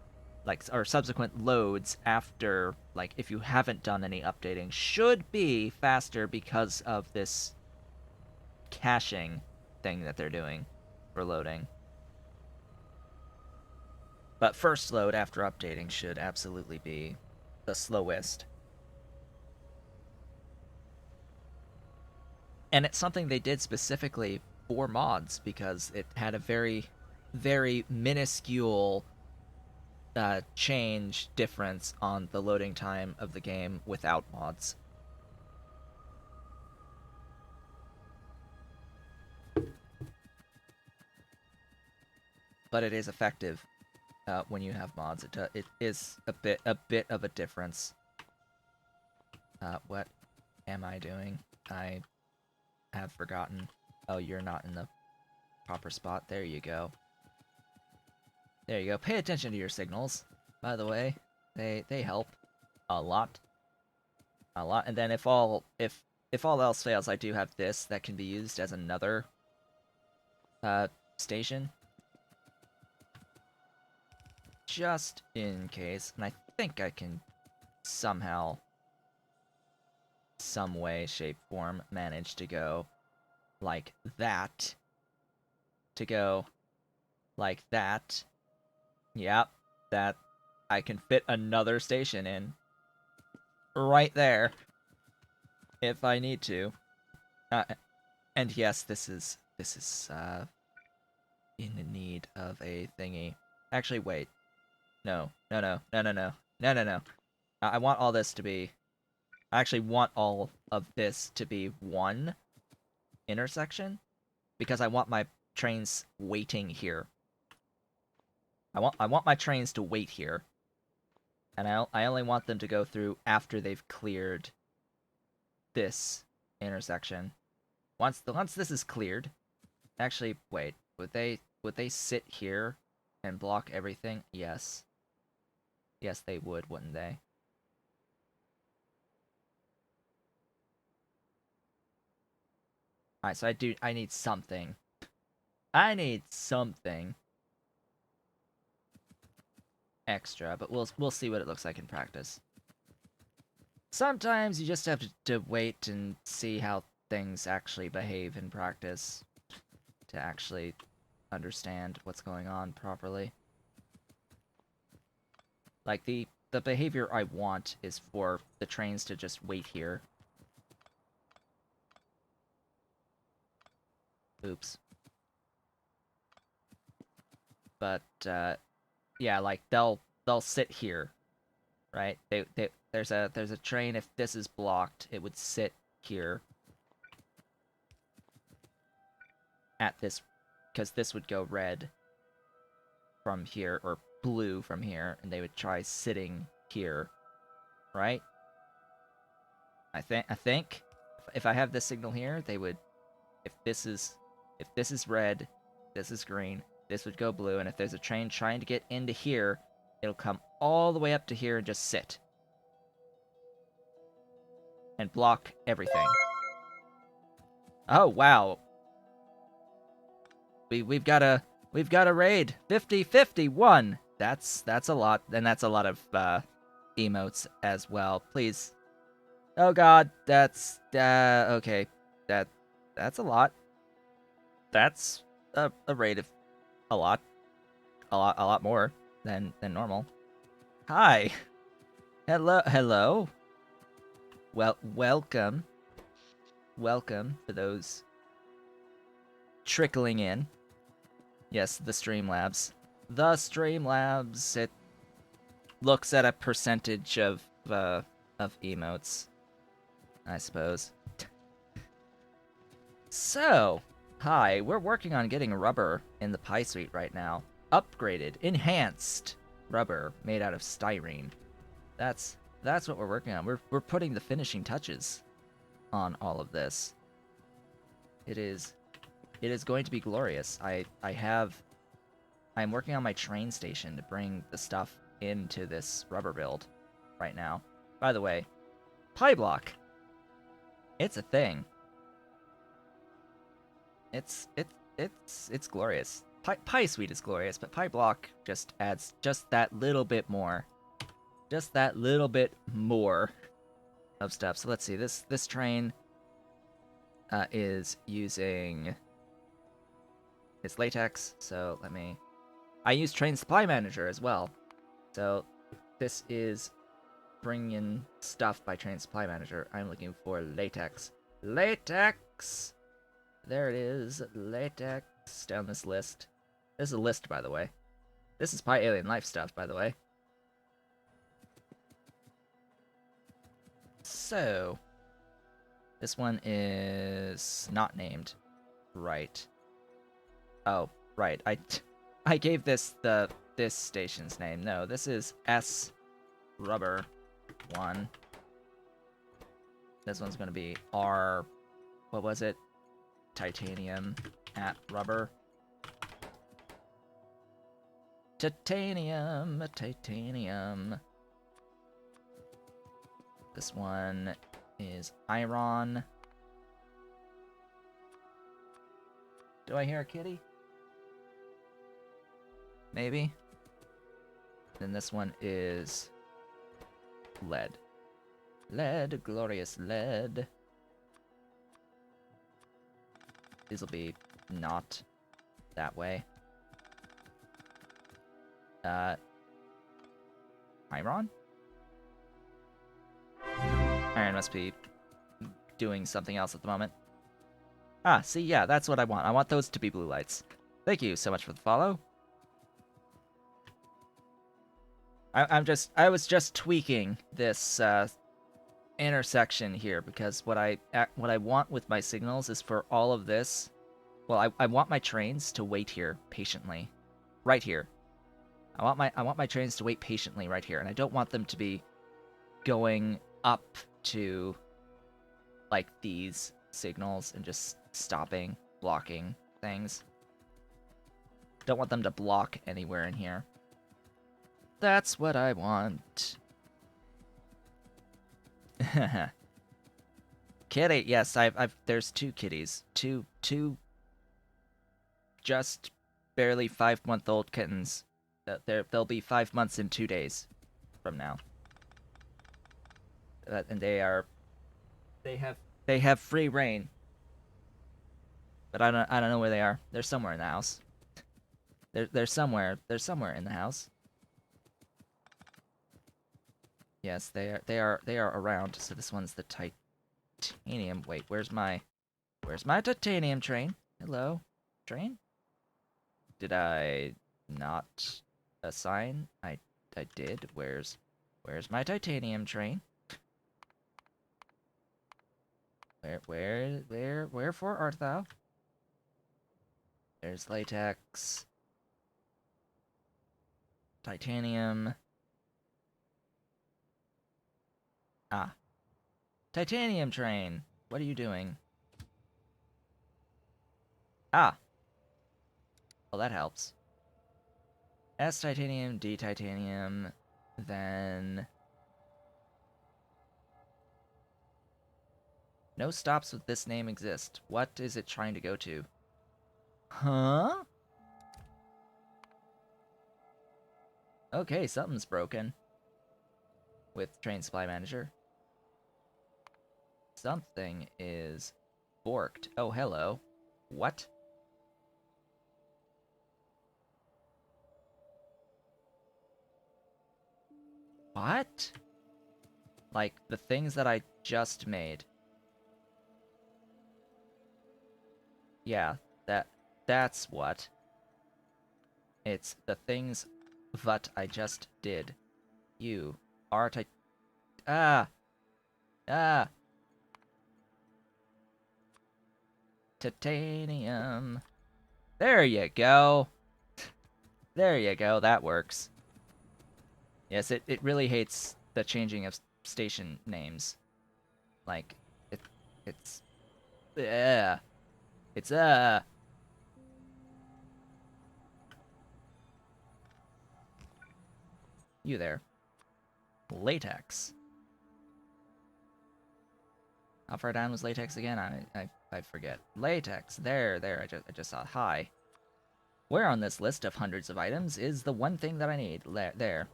or subsequent loads after, like if you haven't done any updating, should be faster because of this caching thing that they're doing for loading. But first load after updating should absolutely be the slowest. And it's something they did specifically for mods, because it had a very, very minuscule change difference on the loading time of the game without mods. But it is effective when you have mods. It is a bit of a difference. What am I doing? I have forgotten. Oh, you're not in the proper spot. There you go. There you go. Pay attention to your signals, by the way. They help a lot. A lot. And then if all else fails, I do have this that can be used as another station, just in case. And I think I can somehow, some way, shape, form, manage to go like that. To go like that. Yep, that I can fit another station in right there if I need to. And yes, this is in need of a thingy. Actually, wait. No. I want all this to be. I actually want all of this to be one intersection, because I want my trains waiting here. I want my trains to wait here, and I only want them to go through after they've cleared this intersection. Once this is cleared, actually, wait, would they sit here and block everything? Yes. Yes, they would, wouldn't they? Alright, so I need something. I need something extra, but we'll see what it looks like in practice. Sometimes you just have to wait and see how things actually behave in practice to actually understand what's going on properly. Like, the behavior I want is for the trains to just wait here. Oops. but yeah, like they'll sit here, right? There's a train. If this is blocked, it would sit here at this, because this would go red from here or blue from here, and they would try sitting here, right? I think if I have this signal here, they would, if this is red, this is green, this would go blue, and if there's a train trying to get into here, it'll come all the way up to here and just sit and block everything. Oh wow. We've got a raid. 50-51. That's a lot, and that's a lot of emotes as well. Please. Oh god, that's okay. That's a lot. That's a rate of a lot more than normal. Hi. Hello. Well, welcome for those trickling in. Yes, the Streamlabs. It looks at a percentage of emotes, I suppose. So, hi, we're working on getting rubber in the Pi Suite right now. Upgraded, enhanced rubber made out of styrene. That's what we're working on. We're putting the finishing touches on all of this. It is going to be glorious. I'm working on my train station to bring the stuff into this rubber build right now. By the way, PyBlock. It's a thing. It's glorious. Pi Suite is glorious, but PyBlock just adds just that little bit more. Just that little bit more of stuff. So let's see. This train is using it's latex. So I use Train Supply Manager as well. So this is bringing stuff by Train Supply Manager. I'm looking for latex. Latex! There it is. Latex down this list. This is a list, by the way. This is Pi Alien Life stuff, by the way. So, this one is not named. Right. Oh, right. I gave this station's name. No, this is S Rubber 1. This one's gonna be R. What was it? Titanium at rubber. Titanium. This one is iron. Do I hear a kitty? Maybe. Then this one is lead. Lead, glorious lead. These will be not that way. Iron? Iron must be doing something else at the moment. Ah, see, yeah, that's what I want. I want those to be blue lights. Thank you so much for the follow. I was just tweaking this intersection here because what I want with my signals is for all of this. Well, I want my trains to wait here patiently, right here. I want my trains to wait patiently right here, and I don't want them to be going up to like these signals and just stopping, blocking things. Don't want them to block anywhere in here. That's what I want. Kitty, yes, there's 2 kitties. Two just barely 5-month-old kittens. They'll be 5 months in 2 days from now. And they have free reign. But I don't know where they are. They're somewhere in the house. They're somewhere in the house. Yes, they are around. So this one's the titanium. Wait, where's my titanium train? Hello, train? Did I not assign? I did. Where's my titanium train? Wherefore art thou? There's latex. Titanium. Ah. Titanium train! What are you doing? Ah! Well, that helps. S titanium, D titanium, then... No stops with this name exist. What is it trying to go to? Huh? Okay, something's broken. With Train Supply Manager. Something is borked. Oh, hello. What? What? Like, the things that I just made. Yeah, that's what. It's the things that I just did. You are Ah! Ah! Titanium. There you go. There you go, that works. Yes, it really hates the changing of station names. Like, it's... Yeah. It's, You there. Latex. How far down was latex again? I forget. Latex. There. I just saw it. Hi. Where on this list of hundreds of items is the one thing that I need? There.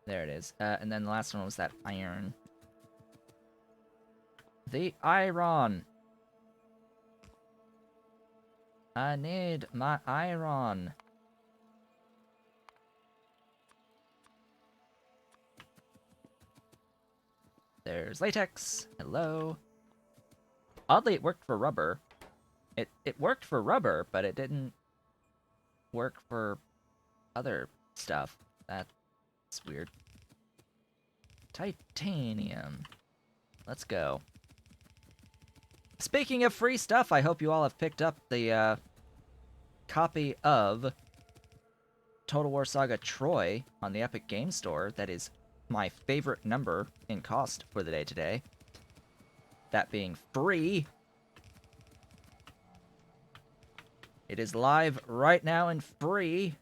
There it is. And then the last one was that iron. The iron. I need my iron. There's latex. Hello. Oddly, it worked for rubber. It worked for rubber, but it didn't work for other stuff. That's weird. Titanium. Let's go. Speaking of free stuff, I hope you all have picked up the copy of Total War Saga Troy on the Epic Game Store. That is my favorite number in cost for the day today. That being free. It is live right now and free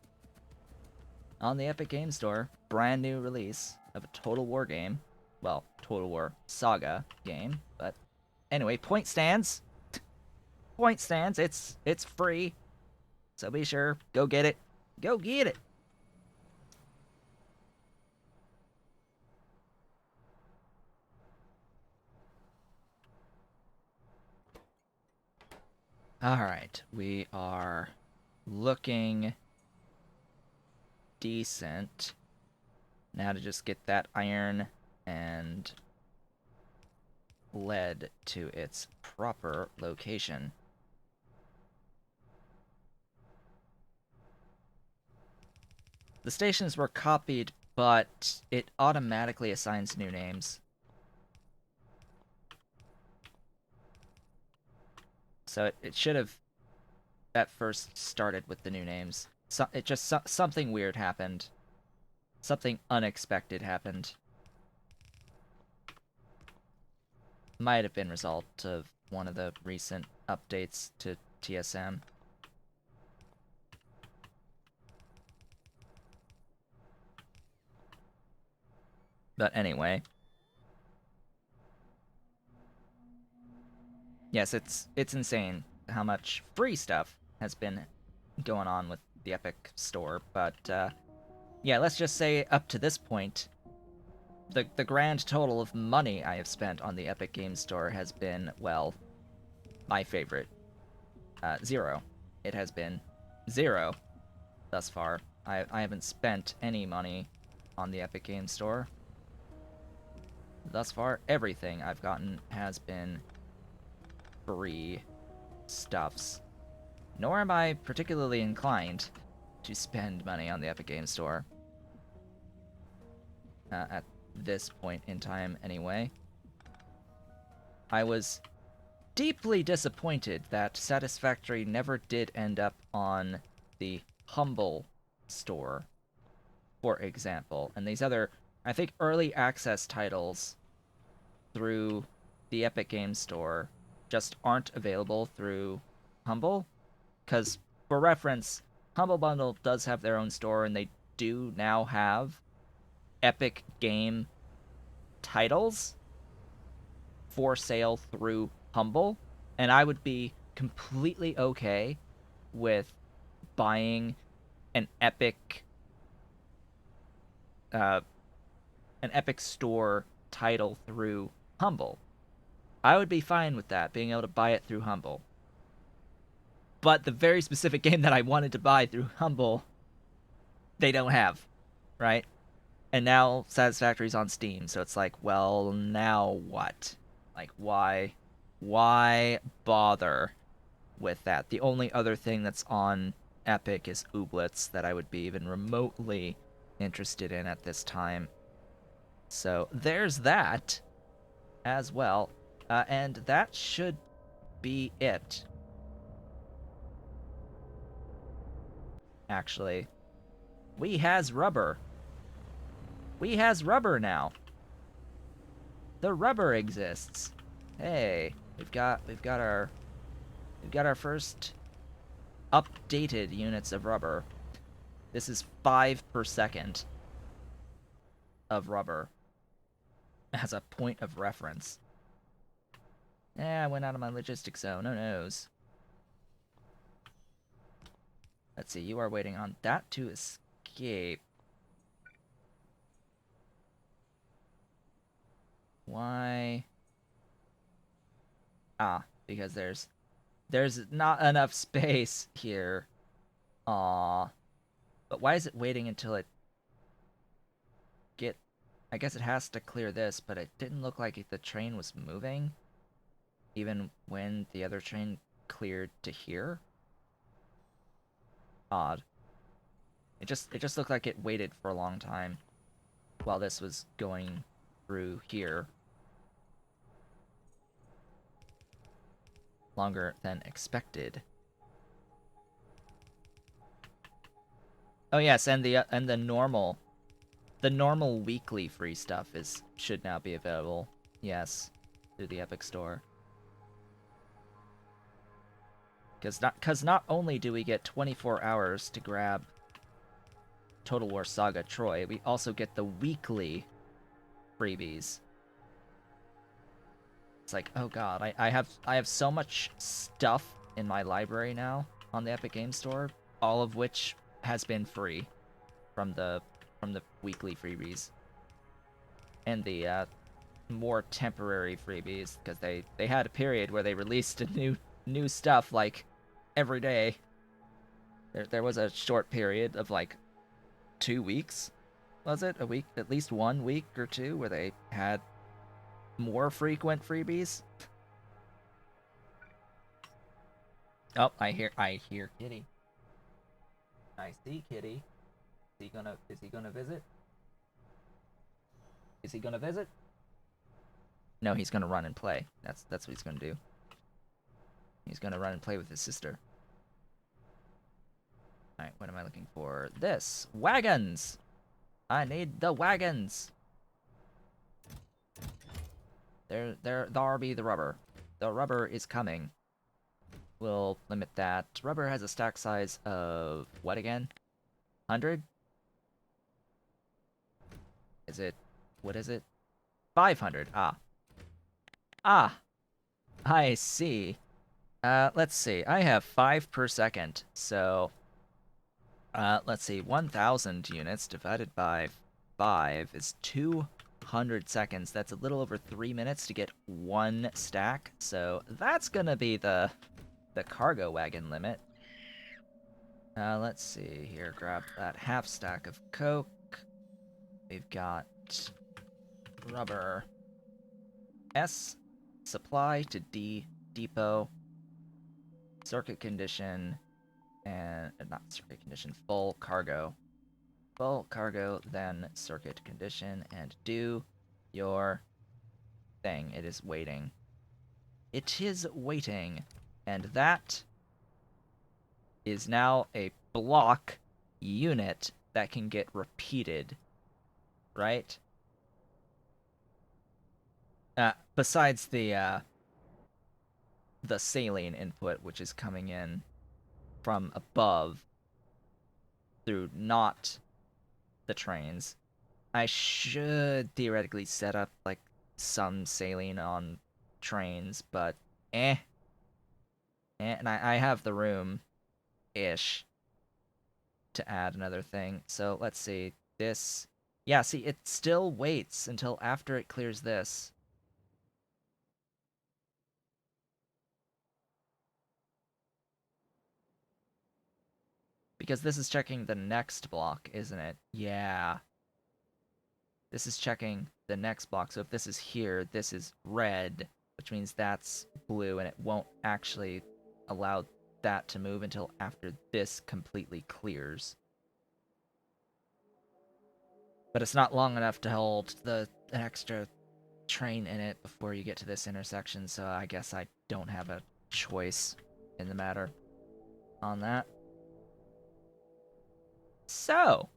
on the Epic Game Store. Brand new release of a Total War game. Well, Total War Saga game, but anyway, point stands. Point stands. It's free. So be sure, go get it. Go get it. Alright, we are looking decent. Now to just get that iron and lead to its proper location. The stations were copied, but it automatically assigns new names. So it should have at first started with the new names. Something weird happened. Something unexpected happened. Might have been a result of one of the recent updates to TSM. But anyway. Yes, it's insane how much free stuff has been going on with the Epic Store, but yeah, let's just say up to this point, the grand total of money I have spent on the Epic Games Store has been, well, my favorite. 0. It has been 0 thus far. I haven't spent any money on the Epic Games Store. Thus far, everything I've gotten has been free stuffs. nor am I particularly inclined to spend money on the Epic Games Store. At this point in time, anyway. I was deeply disappointed that Satisfactory never did end up on the Humble store, for example. And these other, I think, early access titles through the Epic Games Store just aren't available through Humble. Because, for reference, Humble Bundle does have their own store, and they do now have Epic game titles for sale through Humble, and I would be completely okay with buying an uh, Epic Store title through Humble. I would be fine with that, being able to buy it through Humble. But the very specific game that I wanted to buy through Humble, they don't have, right? And now Satisfactory's on Steam, so it's like, well, now what? Like, why bother with that? The only other thing that's on Epic is Ooblets that I would be even remotely interested in at this time. So there's that as well. And that should be it. Actually, we has rubber. We has rubber now. The rubber exists. Hey, we've got our first updated units of rubber. This is 5 per second of rubber as a point of reference. I went out of my logistic zone. Oh noes. Let's see, you are waiting on that to escape. Why? Because there's not enough space here. Aw. But why is it waiting until it I guess it has to clear this, but it didn't look like the train was moving even when the other train cleared to here. Odd. It just looked like it waited for a long time while this was going through here. Longer than expected. Oh yes, and the normal weekly free stuff should now be available. Yes, through the Epic Store. Because not only do we get 24 hours to grab Total War Saga Troy, we also get the weekly freebies. It's like, oh god, I have so much stuff in my library now on the Epic Games Store, all of which has been free from the weekly freebies and the more temporary freebies, because they had a period where they released a new stuff like every day. There was a short period of like 2 weeks, was it? A week, at least 1 week or two, where they had more frequent freebies. Oh, I hear Kitty. I see Kitty. Is he gonna visit? Is he gonna visit? No, he's gonna run and play. That's what he's gonna do. He's gonna run and play with his sister. Alright, what am I looking for? This! Wagons! I need the wagons! There be the rubber. The rubber is coming. We'll limit that. Rubber has a stack size of what again? 100? Is it... what is it? 500. Ah! I see. Let's see. I have 5 per second, so... let's see. 1,000 units divided by 5 is 200 seconds. That's a little over 3 minutes to get 1 stack, so that's gonna be the cargo wagon limit. Let's see here. Grab that half stack of coke. We've got rubber. S supply to D depot. Circuit condition. and not circuit condition, full cargo. Full cargo, then circuit condition, and do your thing. It is waiting. It is waiting. And that is now a block unit that can get repeated, right? Besides the saline input, which is coming in from above through not the trains, I should theoretically set up like some saline on trains, but eh. And I have the room ish to add another thing. So let's see. This, yeah, see, it still waits until after it clears this. Because this is checking the next block, isn't it? Yeah. This is checking the next block. So if this is here, this is red, which means that's blue, and it won't actually allow that to move until after this completely clears. But it's not long enough to hold an extra train in it before you get to this intersection, so I guess I don't have a choice in the matter on that. So,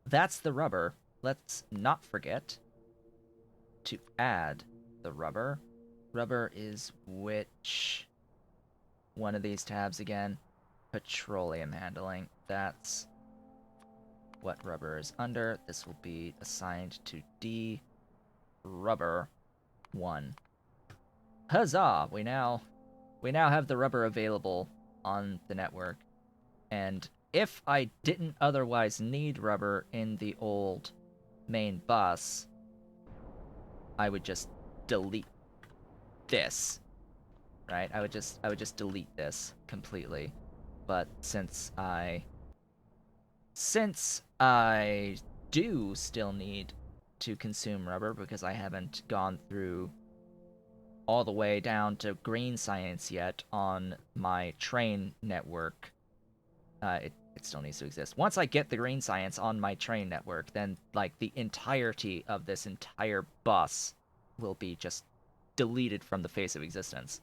that's the rubber. Let's not forget to add the rubber. Rubber is which one of these tabs again? Petroleum handling. That's what rubber is under. This will be assigned to D rubber 1. Huzzah! We now have the rubber available on the network. And if I didn't otherwise need rubber in the old main bus, I would just delete this. Right? I would just delete this completely. But since I do still need to consume rubber because I haven't gone through all the way down to green science yet on my train network, it still needs to exist. Once I get the green science on my train network, then like the entirety of this entire bus will be just deleted from the face of existence,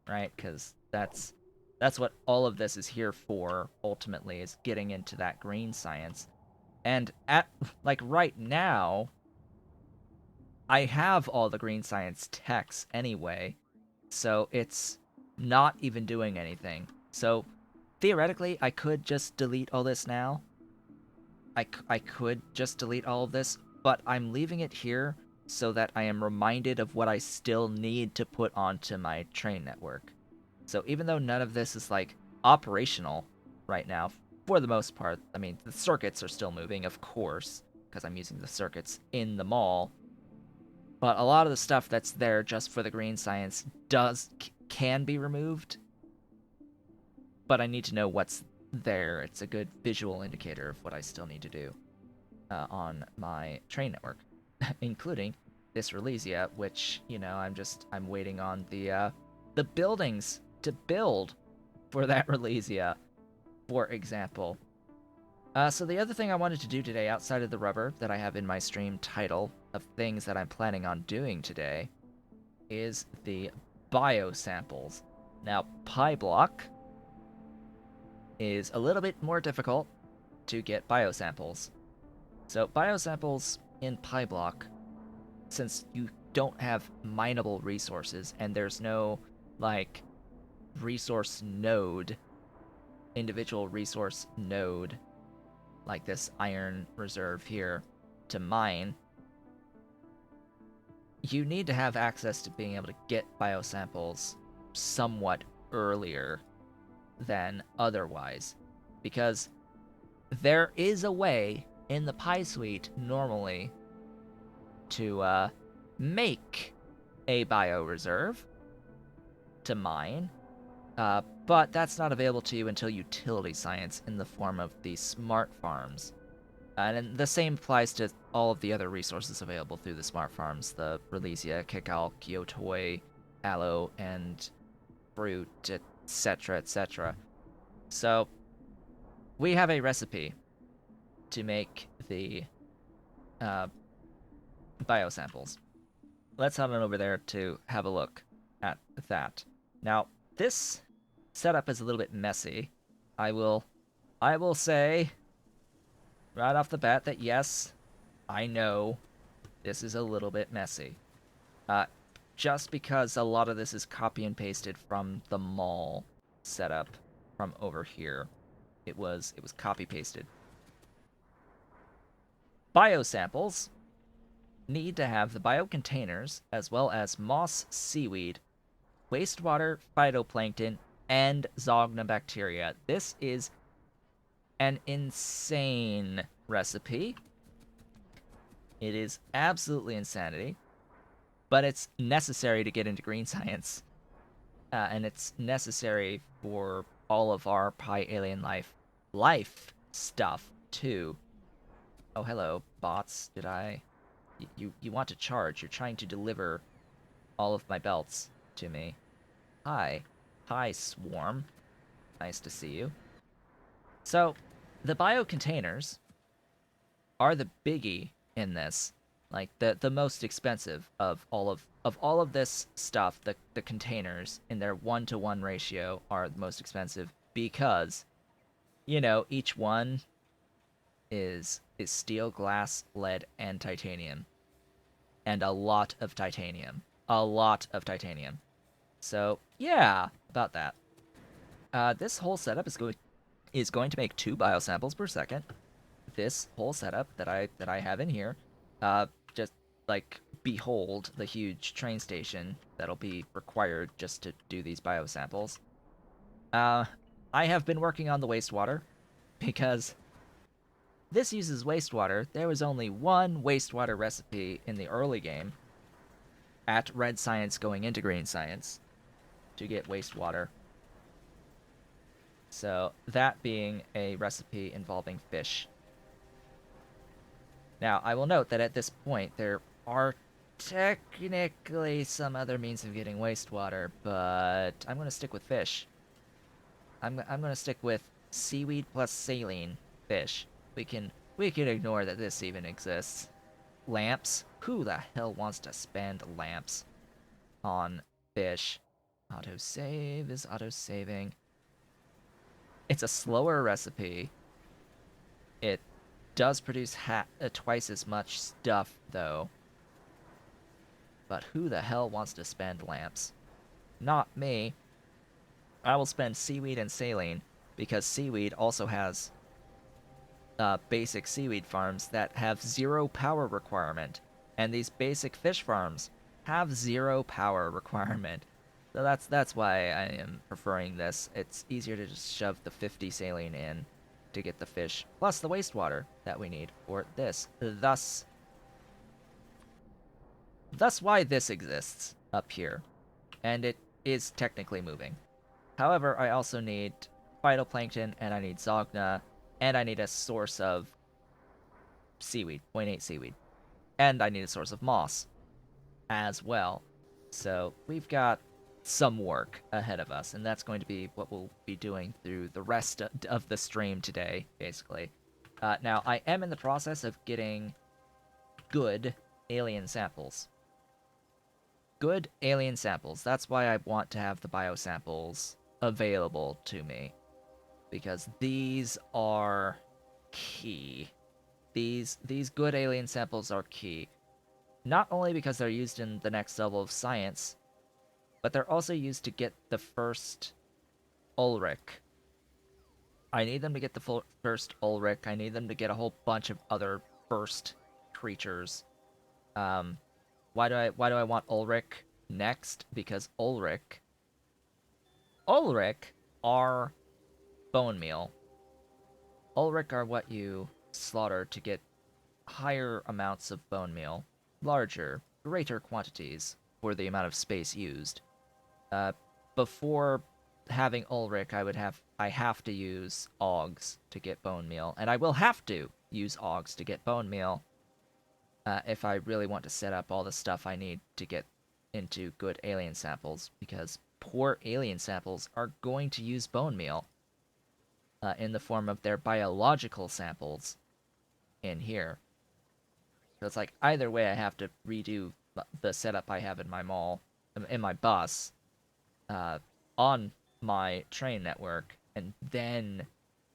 right? Because that's what all of this is here for. Ultimately, is getting into that green science, and at like right now, I have all the green science texts anyway, so it's not even doing anything. So theoretically, I could just delete all this now. I could just delete all of this, but I'm leaving it here so that I am reminded of what I still need to put onto my train network. So even though none of this is like operational right now, for the most part, I mean, the circuits are still moving, of course, because I'm using the circuits in the mall. But a lot of the stuff that's there just for the green science can be removed, but I need to know what's there. It's a good visual indicator of what I still need to do on my train network, including this Relesia, which I'm waiting on the buildings to build for that Relesia, for example. So the other thing I wanted to do today, outside of the rubber that I have in my stream title of things that I'm planning on doing today, is the biosamples. Now, PyBlock is a little bit more difficult to get biosamples. So biosamples in PyBlock, since you don't have mineable resources and there's no like resource node, individual resource node, like this iron reserve here to mine, you need to have access to being able to get biosamples somewhat earlier than otherwise, because there is a way in the Pi suite normally to make a bioreserve to mine, but that's not available to you until utility science in the form of the smart farms. And the same applies to all of the other resources available through the smart farms, the Relesia, Kikal, Kyotoi, Aloe, and Fruit, etc., etc. So we have a recipe to make the uh, biosamples. Let's head on over there to have a look at that. Now, this setup is a little bit messy. I will I will say right off the bat that yes, I know this is a little bit messy. Uh, just because a lot of this is copy and pasted from the mall setup from over here. It was copy pasted. Biosamples need to have the biocontainers as well as moss, seaweed, wastewater, phytoplankton, and Zogna bacteria. This is an insane recipe. It is absolutely insanity, but it's necessary to get into green science, and it's necessary for all of our Pi Alien life stuff too. Oh, hello, bots. Did I? You want to charge? You're trying to deliver all of my belts to me. Hi, Swarm. Nice to see you. So, the biocontainers are the biggie in this. Like the most expensive of all of this stuff. The containers in their 1-to-1 ratio are the most expensive because each one is steel, glass, lead, and titanium, and a lot of titanium. A lot of titanium. So yeah, about that. This whole setup is going to make 2 biosamples per second. This whole setup that I have in here, just like behold the huge train station that'll be required just to do these biosamples. Uh, I have been working on the wastewater because this uses wastewater. There was only one wastewater recipe in the early game at red science going into green science to get wastewater. So that being a recipe involving fish. Now, I will note that at this point, there are technically some other means of getting wastewater, but I'm going to stick with fish. I'm going to stick with seaweed plus saline fish. We can ignore that this even exists. Lamps? Who the hell wants to spend lamps on fish? Autosave is autosaving. It's a slower recipe. It does produce twice as much stuff, though. But who the hell wants to spend lamps? Not me. I will spend seaweed and saline, because seaweed also has basic seaweed farms that have 0 power requirement, and these basic fish farms have 0 power requirement. So that's why I am preferring this. It's easier to just shove the 50 saline in to get the fish, plus the wastewater that we need for this. Thus why this exists up here, and it is technically moving. However, I also need phytoplankton, and I need Zogna, and I need a source of seaweed, 0.8 seaweed, and I need a source of moss as well. So we've got some work ahead of us, and that's going to be what we'll be doing through the rest of the stream today, basically. Now, I am in the process of getting good alien samples. Good alien samples. That's why I want to have the biosamples available to me, because these are key. These good alien samples are key. Not only because they're used in the next level of science, but they're also used to get the first Ulrich. I need them to get the first Ulrich. I need them to get a whole bunch of other first creatures. Why do I want Ulrich next? Because Ulrich are bone meal. Ulrich are what you slaughter to get higher amounts of bone meal, larger, greater quantities for the amount of space used. Before having Ulrich, I have to use Augs to get bone meal, and I will have to use Augs to get bone meal if I really want to set up all the stuff I need to get into good alien samples, because poor alien samples are going to use bone meal. in the form of their biological samples in here. So it's like either way, I have to redo the setup I have in my mall, in my bus, uh, on my train network, and then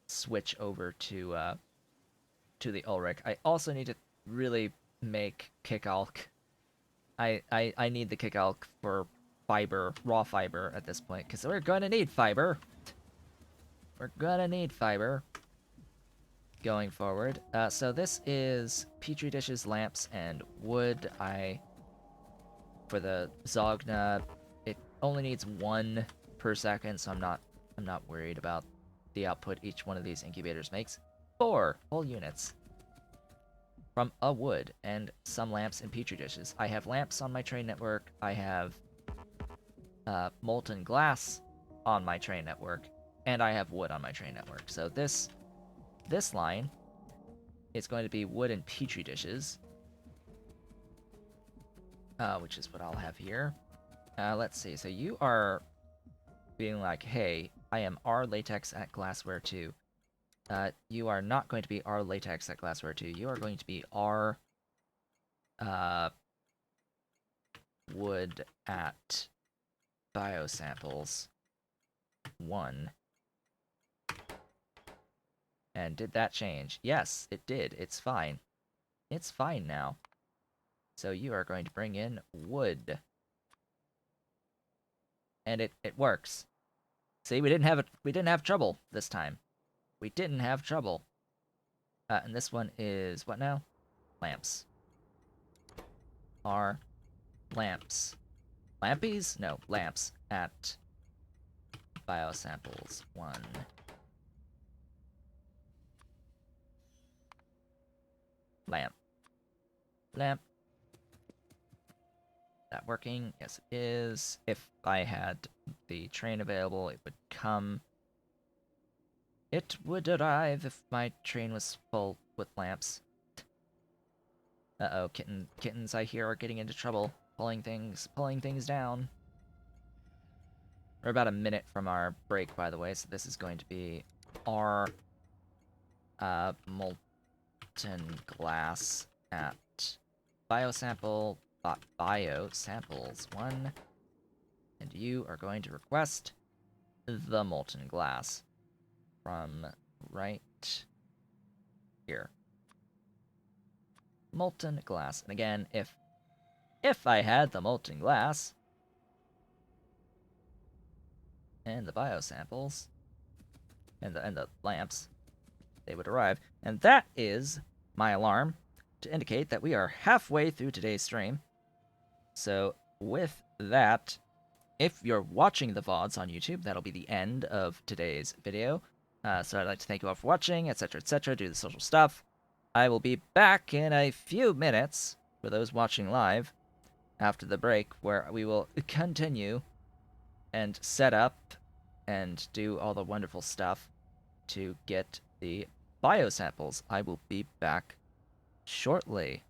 switch over to the Ulrich. I also need to really make Kickalk. I need the Kickalk for fiber, raw fiber at this point, because we're gonna need fiber. We're gonna need fiber going forward. So this is petri dishes, lamps, and wood. For the Zogna, it only needs 1 per second, so I'm not worried about the output each one of these incubators makes. 4 whole units from a wood and some lamps and petri dishes. I have lamps on my train network. I have molten glass on my train network, and I have wood on my train network. So this line is going to be wood and petri dishes, which is what I'll have here. Let's see. So you are being like, hey, I am R latex at glassware 2. You are not going to be R latex at glassware 2. You are going to be R wood at biosamples 1. And did that change? Yes, it did. It's fine. It's fine now. So you are going to bring in wood. And it works. See, we didn't have trouble this time. We didn't have trouble. And this one is what now? Lamps. Are lamps. Lampies? No, lamps at biosamples 1. Lamp. Lamp. That working? Yes, it is. If I had the train available, it would come. It would arrive if my train was full with lamps. Uh-oh, kittens I hear are getting into trouble, pulling things down. We're about a minute from our break, by the way, so this is going to be our molten glass at biosamples 1, and you are going to request the molten glass from right here. Molten glass. And again, if I had the molten glass and the biosamples and the lamps, they would arrive. And that is my alarm to indicate that we are halfway through today's stream. So with that, if you're watching the VODs on YouTube, that'll be the end of today's video. So I'd like to thank you all for watching, etc., etc., do the social stuff. I will be back in a few minutes for those watching live after the break, where we will continue and set up and do all the wonderful stuff to get the biosamples. I will be back shortly.